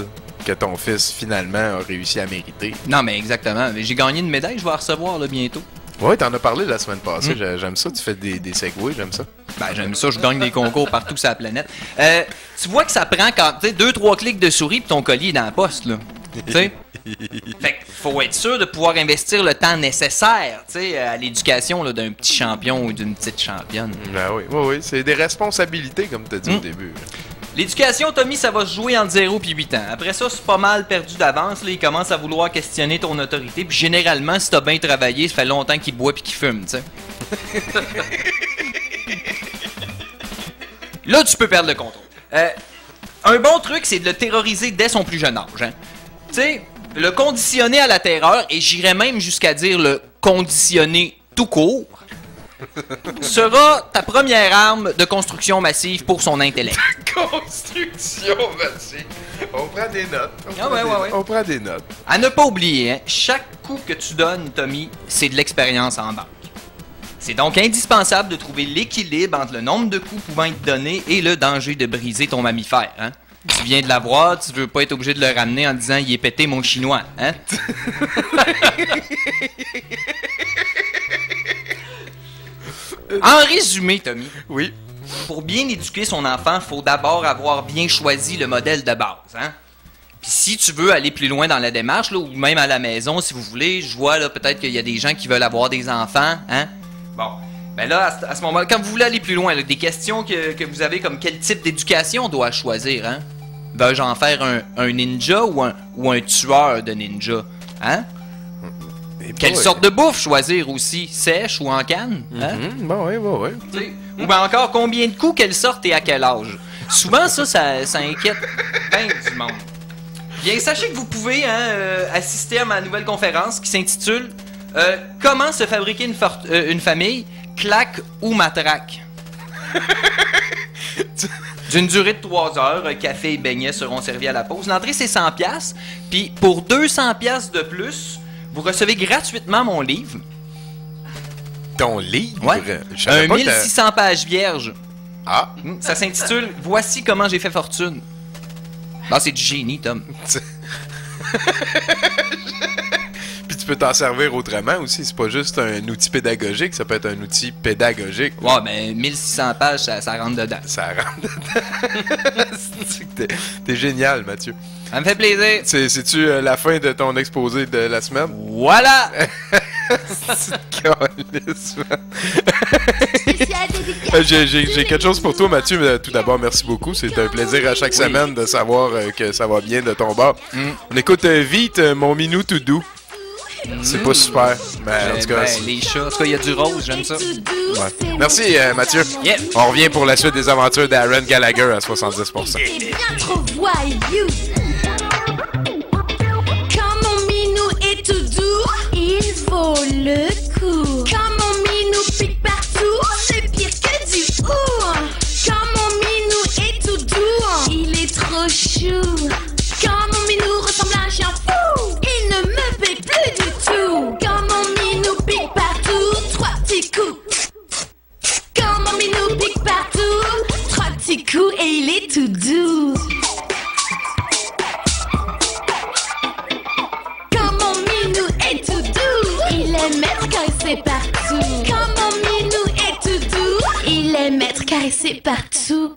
que ton fils, finalement, a réussi à mériter. Non, mais exactement. J'ai gagné une médaille, je vais la recevoir, là, bientôt. Ouais, t'en as parlé la semaine passée. J'aime ça, tu fais des segways, j'aime ça. Ben, j'aime ça, je gagne des concours partout sur la planète. Tu vois que ça prend quand, tu sais, 2-3 clics de souris pis ton collier est dans la poste, là. Tu sais? Fait qu'il faut être sûr de pouvoir investir le temps nécessaire, tu sais, à l'éducation là, d'un petit champion ou d'une petite championne. Ben oui, c'est des responsabilités, comme t'as dit au début. L'éducation, Tommy, ça va se jouer entre 0 et 8 ans. Après ça, c'est pas mal perdu d'avance. Là, il commence à vouloir questionner ton autorité. Puis généralement, si t'as bien travaillé, ça fait longtemps qu'il boit puis qu'il fume, tu sais. Là, tu peux perdre le contrôle. Un bon truc, c'est de le terroriser dès son plus jeune âge. Hein? Tu sais, le conditionner à la terreur, et j'irais même jusqu'à dire le conditionner tout court, sera ta première arme de construction massive pour son intellect. Construction massive. On prend des notes. On prend des notes. À ne pas oublier, hein, chaque coup que tu donnes, Tommy, c'est de l'expérience en banque. C'est donc indispensable de trouver l'équilibre entre le nombre de coups pouvant être donnés et le danger de briser ton mammifère. Hein? Tu viens de l'avoir, tu veux pas être obligé de le ramener en disant « il est pété mon chinois ». Hein? En résumé, Tommy, oui. Pour bien éduquer son enfant, il faut d'abord avoir bien choisi le modèle de base. Hein? Puis si tu veux aller plus loin dans la démarche, là, ou même à la maison, si vous voulez, je vois là peut-être qu'il y a des gens qui veulent avoir des enfants. Hein? Bon, ben là, à ce moment-là, quand vous voulez aller plus loin, là, des questions que vous avez comme quel type d'éducation dois-je choisir? Hein? Veux-je en faire un ninja ou un tueur de ninja? Hein? Quelle sorte de bouffe choisir aussi? Sèche ou en canne? Hein? Oui. Ou bien encore, combien de coups, quelle sorte et à quel âge? Souvent, ça inquiète bien du monde. Bien, sachez que vous pouvez assister à ma nouvelle conférence qui s'intitule « Comment se fabriquer une famille, claque ou matraque? » D'une durée de 3 heures, café et beignets seront servis à la pause. L'entrée, c'est 100$. Puis pour 200$ de plus, vous recevez gratuitement mon livre. Ton livre? Ouais. Un 1600 pages vierges. Ah. Ça s'intitule « Voici comment j'ai fait fortune ». Ah, c'est du génie, Tom. Puis tu peux t'en servir autrement aussi. C'est pas juste un outil pédagogique, ça peut être un outil pédagogique. Ouais, ben 1600 pages, ça rentre dedans. Ça rentre dedans. T'es génial, Mathieu. Ça me fait plaisir. C'est-tu la fin de ton exposé de la semaine? Voilà! J'ai quelque chose pour toi, Mathieu. Tout d'abord, merci beaucoup. C'est un plaisir à chaque semaine de savoir que ça va bien de ton bord. On écoute vite Mon Minou tout doux. C'est pas super. Mais en tout cas, les chats. En tout cas, il y a du rose, j'aime ça. Ouais. Merci, Mathieu. Yeah. On revient pour la suite des aventures d'Aaron Gallagher à 70%. Bien trop voyou. Comme mon minou est tout doux, il vaut le coup. Comme mon minou pique partout, c'est pire que du ou. Comme mon minou est tout doux, il est trop chou. Comme mon minou ressemble à un chien fou, il ne me paie plus du tout. Comme mon minou pique partout, 3 petits coups. Comme mon minou pique partout, 3 petits coups et il est tout doux. Comme mon minou est tout doux, il aime être caressé partout. Comme mon minou est tout doux, il aime être caressé partout.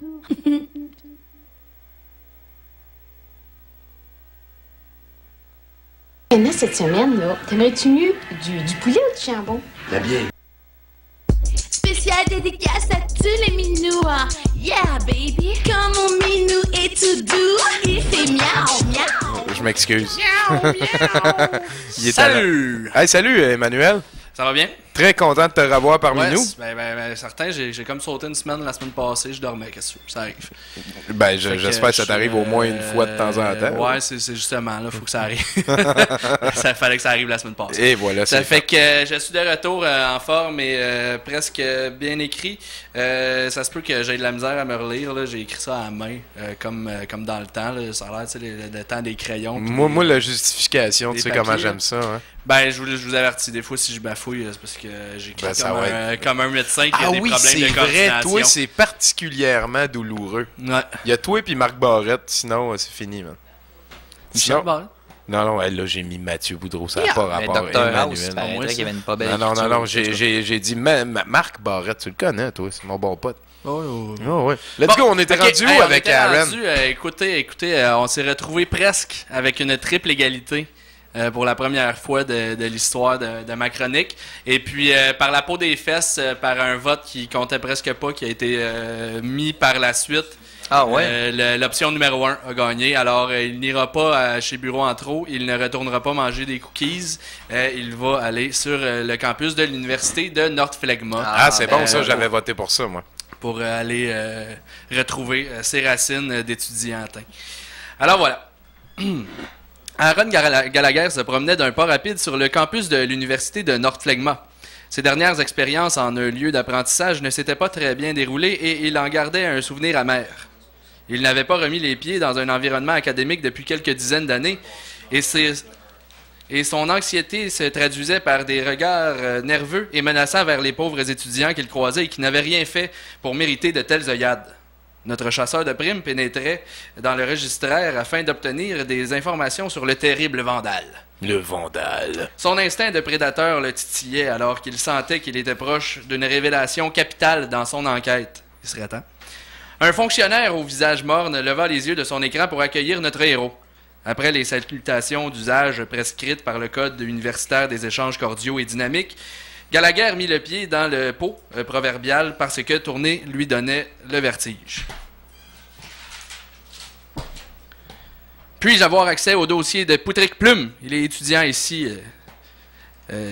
Cette semaine, là, t'aimerais-tu mieux du poulet ou du jambon? La bière. Spécial dédicace à tous les minous. Yeah, baby. Comme mon minou est tout doux, il fait miaou, miaou. Je m'excuse. Miaou, miaou. Salut! Hey, salut, Emmanuel. Ça va bien? Très content de te revoir parmi nous. Ben, certain, j'ai comme sauté une semaine la semaine passée, je dormais, qu'est-ce que ça arrive. Ben, j'espère que ça t'arrive au moins une fois de temps en temps. Ouais, c'est justement, là, faut que ça arrive. Ça fallait que ça arrive la semaine passée. Et voilà, ça fait que je suis de retour en forme et presque bien écrit. Ça se peut que j'ai de la misère à me relire, là. J'ai écrit ça à la main, comme dans le temps, là. Ça a l'air, tu sais, le temps des crayons. Moi, la justification, tu sais comment j'aime ça, hein? Ben, je vous avertis, des fois, si je bafouille, c'est parce que j'écris comme un médecin qui a des problèmes de coordination. Ah oui, c'est vrai, toi, c'est particulièrement douloureux. Ouais. Il y a toi et puis Marc Barrette, sinon, c'est fini, man. Michel Barrette? Non, là, j'ai mis Mathieu Boudreau, ça n'a pas rapport. Docteur House, qu'il y avait une pas belle Non, j'ai dit Marc Barrette, tu le connais, toi, c'est mon bon pote. Oh, ouais. Let's go, on était rendu où avec Aaron? Écoutez, on s'est retrouvés presque avec une triple égalité. Pour la première fois de l'histoire de ma chronique. Et puis, par la peau des fesses, par un vote qui comptait presque pas, qui a été mis par la suite. Ah ouais? L'option numéro 1 a gagné. Alors, il n'ira pas chez Bureau en trop. Il ne retournera pas manger des cookies. Il va aller sur le campus de l'université de North Phlegma. Ah, c'est bon ça, j'avais voté pour ça, moi. Pour aller retrouver ses racines d'étudiant. Alors, voilà. Aaron Gallagher se promenait d'un pas rapide sur le campus de l'université de North Phlegma. Ses dernières expériences en un lieu d'apprentissage ne s'étaient pas très bien déroulées et il en gardait un souvenir amer. Il n'avait pas remis les pieds dans un environnement académique depuis quelques dizaines d'années et son anxiété se traduisait par des regards nerveux et menaçants vers les pauvres étudiants qu'il croisait et qui n'avaient rien fait pour mériter de telles œillades. Notre chasseur de primes pénétrait dans le registraire afin d'obtenir des informations sur le terrible vandale. Le vandale. Son instinct de prédateur le titillait alors qu'il sentait qu'il était proche d'une révélation capitale dans son enquête. Il serait temps. Un fonctionnaire au visage morne leva les yeux de son écran pour accueillir notre héros. Après les salutations d'usage prescrites par le Code universitaire des échanges cordiaux et dynamiques, Gallagher mit le pied dans le pot proverbial parce que tourner lui donnait le vertige. Puis-je avoir accès au dossier de Poutric Plume? Il est étudiant ici,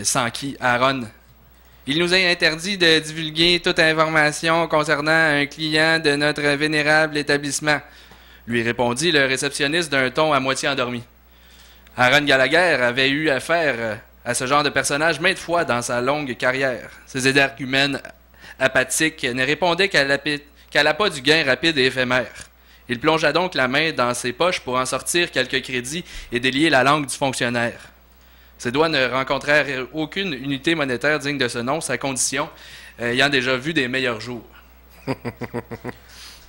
sans qui, Aaron. Il nous a interdit de divulguer toute information concernant un client de notre vénérable établissement, lui répondit le réceptionniste d'un ton à moitié endormi. Aaron Gallagher avait eu affaire à ce genre de personnage maintes fois dans sa longue carrière. Ses énergumènes apathiques ne répondaient qu'à l'appât du gain rapide et éphémère. Il plongea donc la main dans ses poches pour en sortir quelques crédits et délier la langue du fonctionnaire. Ses doigts ne rencontrèrent aucune unité monétaire digne de ce nom, sa condition ayant déjà vu des meilleurs jours.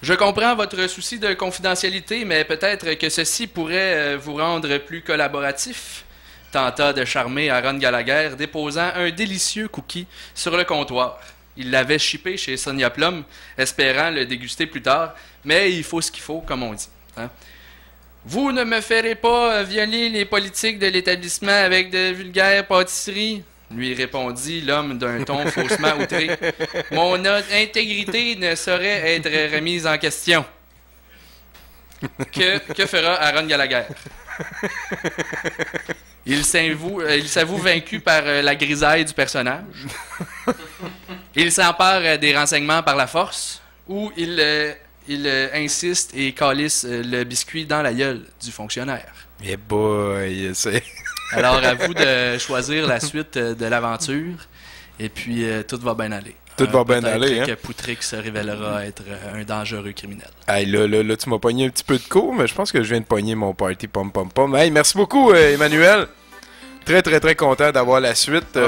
Je comprends votre souci de confidentialité, mais peut-être que ceci pourrait vous rendre plus collaboratif, tenta de charmer Aaron Gallagher, déposant un délicieux cookie sur le comptoir. Il l'avait chippé chez Sonia Plum, espérant le déguster plus tard, mais il faut ce qu'il faut, comme on dit. Hein? Vous ne me ferez pas violer les politiques de l'établissement avec de vulgaires pâtisseries, lui répondit l'homme d'un ton faussement outré. Mon intégrité ne saurait être remise en question. Que fera Aaron Gallagher? Il s'avoue vaincu par la grisaille du personnage. Il s'empare des renseignements par la force ou il insiste et calisse le biscuit dans la gueule du fonctionnaire. Eh boy, c'est... Alors, à vous de choisir la suite de l'aventure. Et puis, tout va bien aller. Tout va bien aller, hein? Que Poutric se révélera être un dangereux criminel. Hey, là, tu m'as pogné un petit peu de cours, mais je pense que je viens de pogner mon party pom-pom-pom. Hey, merci beaucoup, Emmanuel. Très, très, très content d'avoir la suite.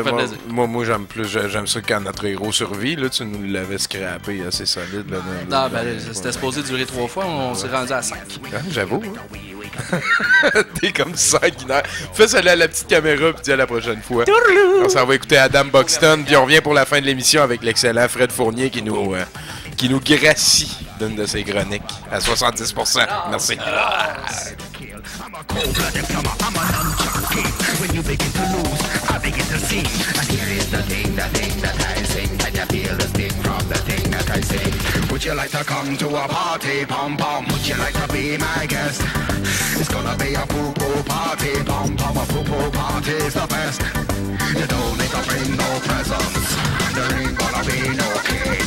Moi, j'aime ça quand notre héros survit. Là, tu nous l'avais scrappé assez solide. Là, non, c'était supposé durer 3 fois. On s'est rendu à 5. Ah, j'avoue. Hein? T'es comme sanguinaire. Fais ça là à la petite caméra, puis dis à la prochaine fois. On s'en va écouter Adam Buxton, puis on revient pour la fin de l'émission avec l'excellent Fred Fournier qui nous gracie d'une de ses chroniques à 70%. Merci. I'm a cold-blooded plumber, I'm a non-junkie. When you begin to lose, I begin to sing. And here is the thing that I sing. Can you feel the sting from the thing that I sing? Would you like to come to a party, pom-pom? Would you like to be my guest? It's gonna be a poo-poo party, pom-pom. A poo-poo party's the best. You don't need to bring no presents. There ain't gonna be no cake.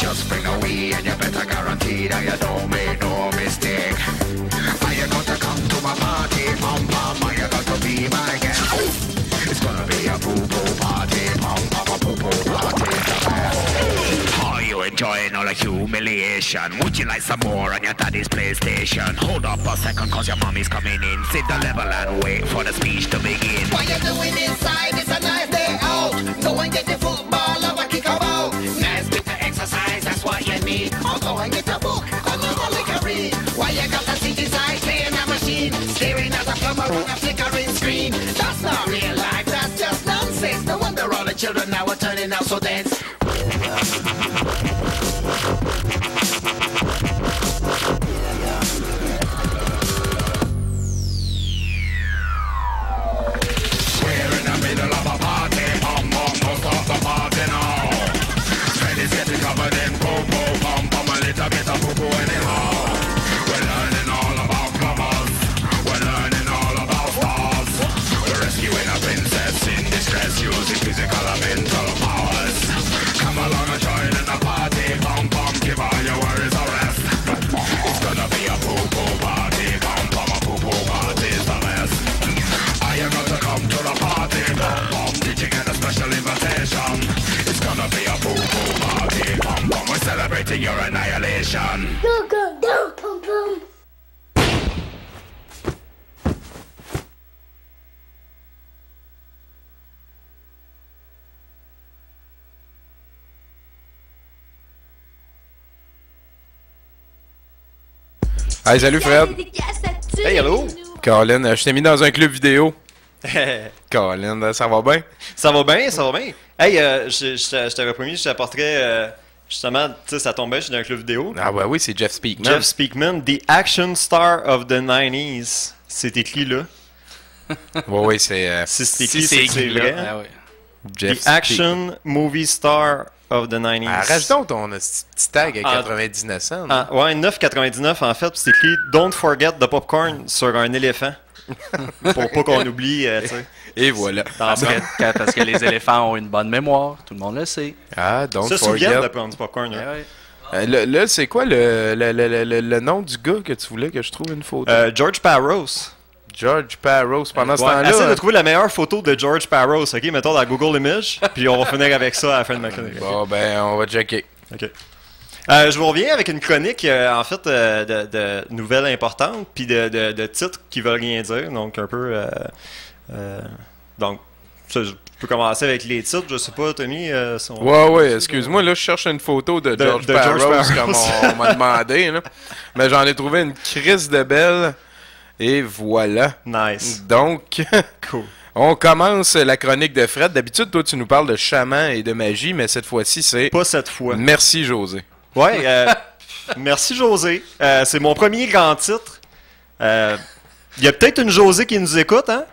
Just bring a wee and you better guarantee that you don't make no mistake. Are you got to come to my party, pom pom? Are you got to be my guest? It's gonna be a poo-poo party, pom pom, a poo-poo party. Are you enjoying all the humiliation? Would you like some more on your daddy's PlayStation? Hold up a second, cause your mommy's coming in. Sit the level and wait for the speech to begin. What you doing inside? It's a nice day out. Go and get the football or a kick about. Nice bit of exercise, that's what you need. Or go and get a book, another lick a read. Why you got to see his eyes playing a machine? Staring at a plumber on a flickering screen. That's not real life, that's just nonsense. No wonder all the children now are turning out so dense. Using physical and mental powers. Come along and join in the party. Pom pom, give all your worries a rest. It's gonna be a poo-poo party. Pom pom, a poo-poo party's the best. Are you gonna come to the party? Pom pom, did you get a special invitation? It's gonna be a poo-poo party. Pom pom, we're celebrating your annihilation. Go, go, go, pom pom. Hey, salut Fred. Hey, hello. Colin, je t'ai mis dans un club vidéo. Colin, ça va bien? Ça va bien, ça va bien. Hey, je t'avais promis, je t'apporterais, justement, tu sais, ça tombait, je suis dans un club vidéo. Ah ouais, oui, c'est Jeff Speakman. Jeff Speakman, The Action Star of the 90s. C'est écrit là. Oui, c'est... si c'est écrit, c'est vrai. Ah, ouais. Jeff The Action Movie Star of the 90s. Ah, rajoute donc ton petit tag à 99 cents. Ouais, 9,99 en fait, puis c'est écrit Don't forget the popcorn sur un éléphant. Pour pas qu'on oublie, tu sais. Et voilà. Parce que les éléphants ont une bonne mémoire, tout le monde le sait. Ah, don't forget. Se souviennent de prendre du popcorn. Là, c'est quoi le nom du gars que tu voulais que je trouve une photo? George Parros. George Parros. Pendant ce temps-là... Essaye de trouver la meilleure photo de George Parros, ok? Mettons dans Google Images, puis on va finir avec ça à la fin de ma chronique. Bon, ben, on va checker. Ok. Je vous reviens avec une chronique, en fait, de nouvelles importantes, puis de titres qui veulent rien dire, donc un peu... donc, ça, je peux commencer avec les titres, je sais pas, Tommy... Ouais, excuse-moi, là, je cherche une photo de George Parros, comme on m'a demandé, là. Mais j'en ai trouvé une crise de belle, et voilà. Nice. Donc, cool. On commence la chronique de Fred. D'habitude, toi, tu nous parles de chamans et de magie, mais cette fois-ci, c'est... Pas cette fois. Merci, José. Ouais, merci José. C'est mon premier grand titre. Il y a peut-être une José qui nous écoute, hein?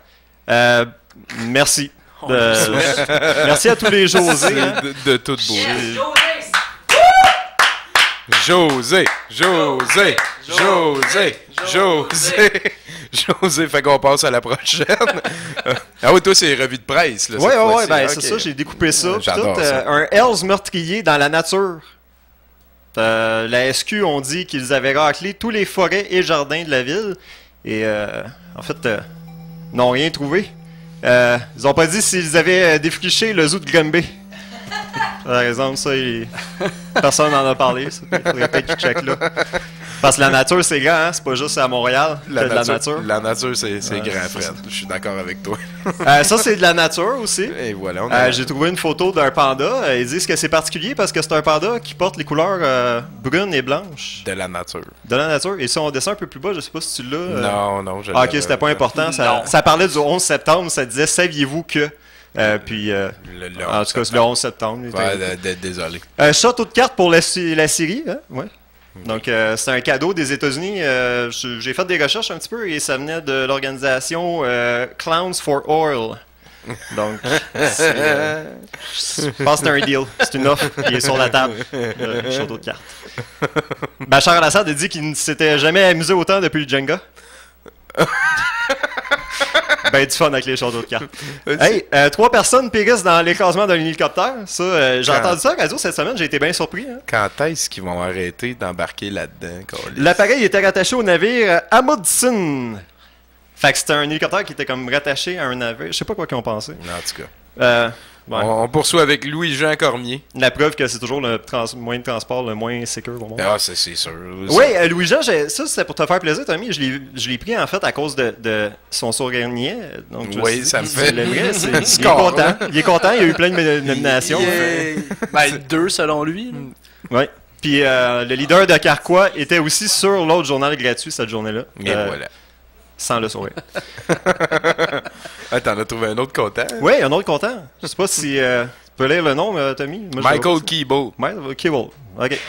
Merci. Merci à tous les José. Hein? De toute beauté. José. José, fait qu'on passe à la prochaine. Ah oui, toi, c'est revue de presse. Là, ouais, ben c'est ça, j'ai découpé ça. J'adore ça. Un Hells meurtrier dans la nature. La SQ ont dit qu'ils avaient raclé tous les forêts et jardins de la ville. Et en fait, n'ont rien trouvé. Ils ont pas dit s'ils avaient défriché le zoo de Granby. Par exemple, ça, personne n'en a parlé. Ça. Il faudrait peut-être qu'ils checkent là. Parce que la nature, c'est grand, hein? C'est pas juste à Montréal. La nature. La nature, c'est grand, Fred. Je suis d'accord avec toi. Ça, c'est de la nature aussi. Et voilà. J'ai trouvé une photo d'un panda. Ils disent que c'est particulier parce que c'est un panda qui porte les couleurs brunes et blanches. De la nature. De la nature. Et si on descend un peu plus bas, je sais pas si tu l'as. Non, je ok, c'était pas important. Ça parlait du 11 septembre. Ça disait, saviez-vous que... puis, en tout cas, c'est le 11 septembre. Ouais, désolé. Château de cartes pour la série, hein? Ouais. Donc, c'est un cadeau des États-Unis. J'ai fait des recherches un petit peu et ça venait de l'organisation Clowns for Oil. Donc, je pense que c'est un deal. C'est une offre qui est sur la table. Château de cartes. Bachar al-Assad a dit qu'il ne s'était jamais amusé autant depuis le Jenga. Ben du fun avec les châteaux de cartes. Hey, 3 personnes périssent dans l'écrasement d'un hélicoptère. Ça, j'ai entendu ça à la radio cette semaine, j'ai été bien surpris. Hein. Quand est-ce qu'ils vont arrêter d'embarquer là-dedans? L'appareil était rattaché au navire Amundsen. Fait que c'était un hélicoptère qui était comme rattaché à un navire. Je sais pas quoi qu'ils ont pensé. En tout cas. Ouais. On poursuit avec Louis-Jean Cormier. La preuve que c'est toujours le moyen de transport le moins sécure au monde. Ah, c'est sûr. Oui, Louis-Jean, ça c'était pour te faire plaisir, Tommy. Je l'ai pris en fait à cause de son sourire-niais. Donc, oui, ça me fait. Il est content. Il est content, il y a eu plein de nominations. Ben, 2 selon lui. Oui. Puis le leader de Carquois était aussi sur l'autre journal gratuit cette journée-là. Et voilà. Sans le sourire. Ah, t'en as trouvé un autre content? Oui, un autre content. Je sais pas si tu peux lire le nom, Tommy. Michael Keeble. Michael Keeble. OK.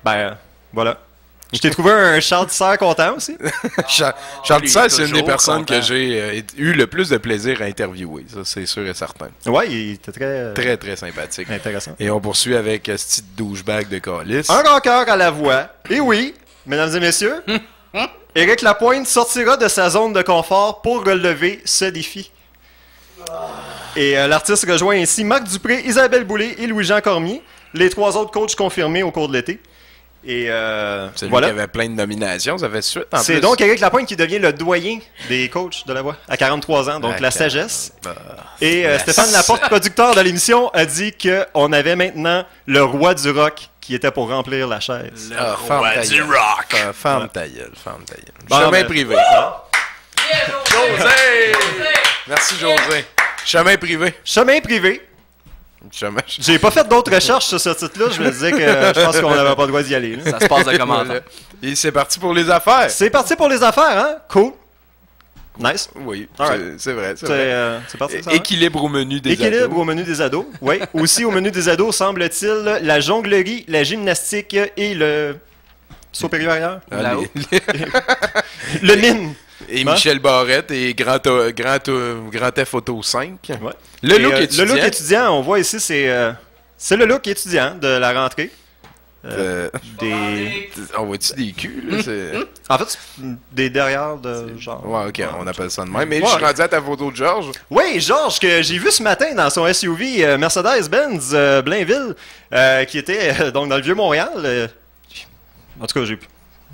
Ben, voilà. Je t'ai trouvé un Charles Tissère content aussi. Charles Tissère, c'est une des personnes que j'ai eu le plus de plaisir à interviewer. Ça, c'est sûr et certain. Ouais, il était très... Très, très sympathique. Intéressant. Et on poursuit avec ce petit douchebag de calice. Un rocker à la voix. Et oui, mesdames et messieurs... Éric Lapointe sortira de sa zone de confort pour relever ce défi. Et l'artiste rejoint ainsi Marc Dupré, Isabelle Boulay et Louis-Jean Cormier, les 3 autres coachs confirmés au cours de l'été. Et c'est lui voilà. qui avait plein de nominations, ça fait suite en plus. C'est donc Éric Lapointe qui devient le doyen des coachs de la voix à 43 ans, donc la sagesse. Et Stéphane Laporte, producteur de l'émission, a dit qu'on avait maintenant le roi du rock qui était pour remplir la chaise. Le roi du rock! Ferme ta gueule, Bon, chemin privé. José! Merci José. Chemin privé. Chemin privé. J'ai pas fait d'autres recherches sur ce titre-là. Je me disais que je pense qu'on n'avait pas le droit d'y aller. Là. Ça se passe de comment? Et c'est parti pour les affaires. C'est parti pour les affaires, hein? Cool. Nice. Oui, right. c'est vrai. C'est parti. Équilibre au menu des ados. Équilibre au menu des ados, oui. Aussi au menu des ados, semble-t-il, la jonglerie, la gymnastique et le supérieur. Le mime. Et Michel Barrette et Grand Theft Auto 5. Ouais. Le look étudiant, on voit ici, c'est le look étudiant de la rentrée. On voit-tu des culs? Là, en fait, des derrière de genre. Ouais, ok, on appelle ça de même. Mais je suis rendu à ta photo de Georges. Oui, Georges, que j'ai vu ce matin dans son SUV Mercedes-Benz Blainville, qui était donc dans le Vieux-Montréal. En tout cas,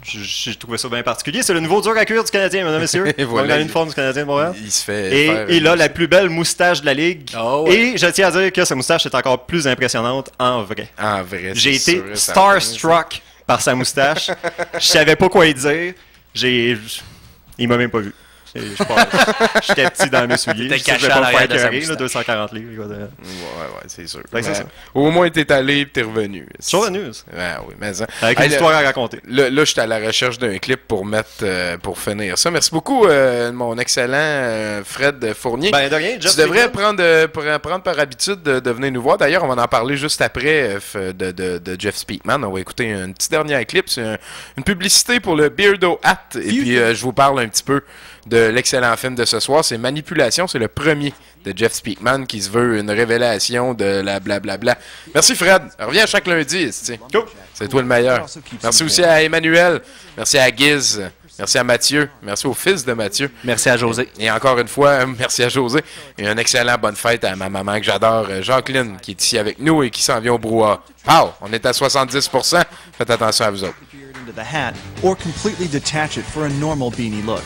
j'ai trouvé ça bien particulier. C'est le nouveau dur à cuire du Canadien, mesdames et messieurs. Et voilà, dans l'uniforme du Canadien de Montréal. Il se fait. Et il a la plus belle moustache de la ligue. Oh, ouais. Et je tiens à dire que sa moustache est encore plus impressionnante en vrai. En vrai. J'ai été starstruck par sa moustache. Je savais pas quoi y dire. Il m'a même pas vu. J'étais petit dans mes souliers. T'es caché à l'arrière de sa moustache. 240 livres. Ouais, c'est sûr. C'est ça. Au moins, t'es allé et t'es revenu. Je suis revenu. Oui, mais ça. Avec une histoire à raconter. Là, j'étais à la recherche d'un clip pour pour finir ça. Merci beaucoup, mon excellent Fred Fournier. Ben, de rien, Jeff. Tu devrais prendre par habitude de venir nous voir. D'ailleurs, on va en parler juste après de Jeff Speakman. On va écouter un petit dernier clip. C'est une publicité pour le Beardo Hat. Et puis, je vous parle un petit peu de l'excellent film de ce soir, c'est Manipulation, c'est le premier de Jeff Speakman qui se veut une révélation de la blablabla. Merci Fred, reviens chaque lundi, cool. C'est toi le meilleur. Merci aussi à Emmanuel, merci à Giz, merci à Mathieu, merci au fils de Mathieu. Merci à José. Et encore une fois, merci à José. Et un excellent bonne fête à ma maman que j'adore, Jacqueline, qui est ici avec nous et qui s'en vient au brouhaha. Pow! On est à 70%, faites attention à vous autres. Or completely detach it for a normal beanie look.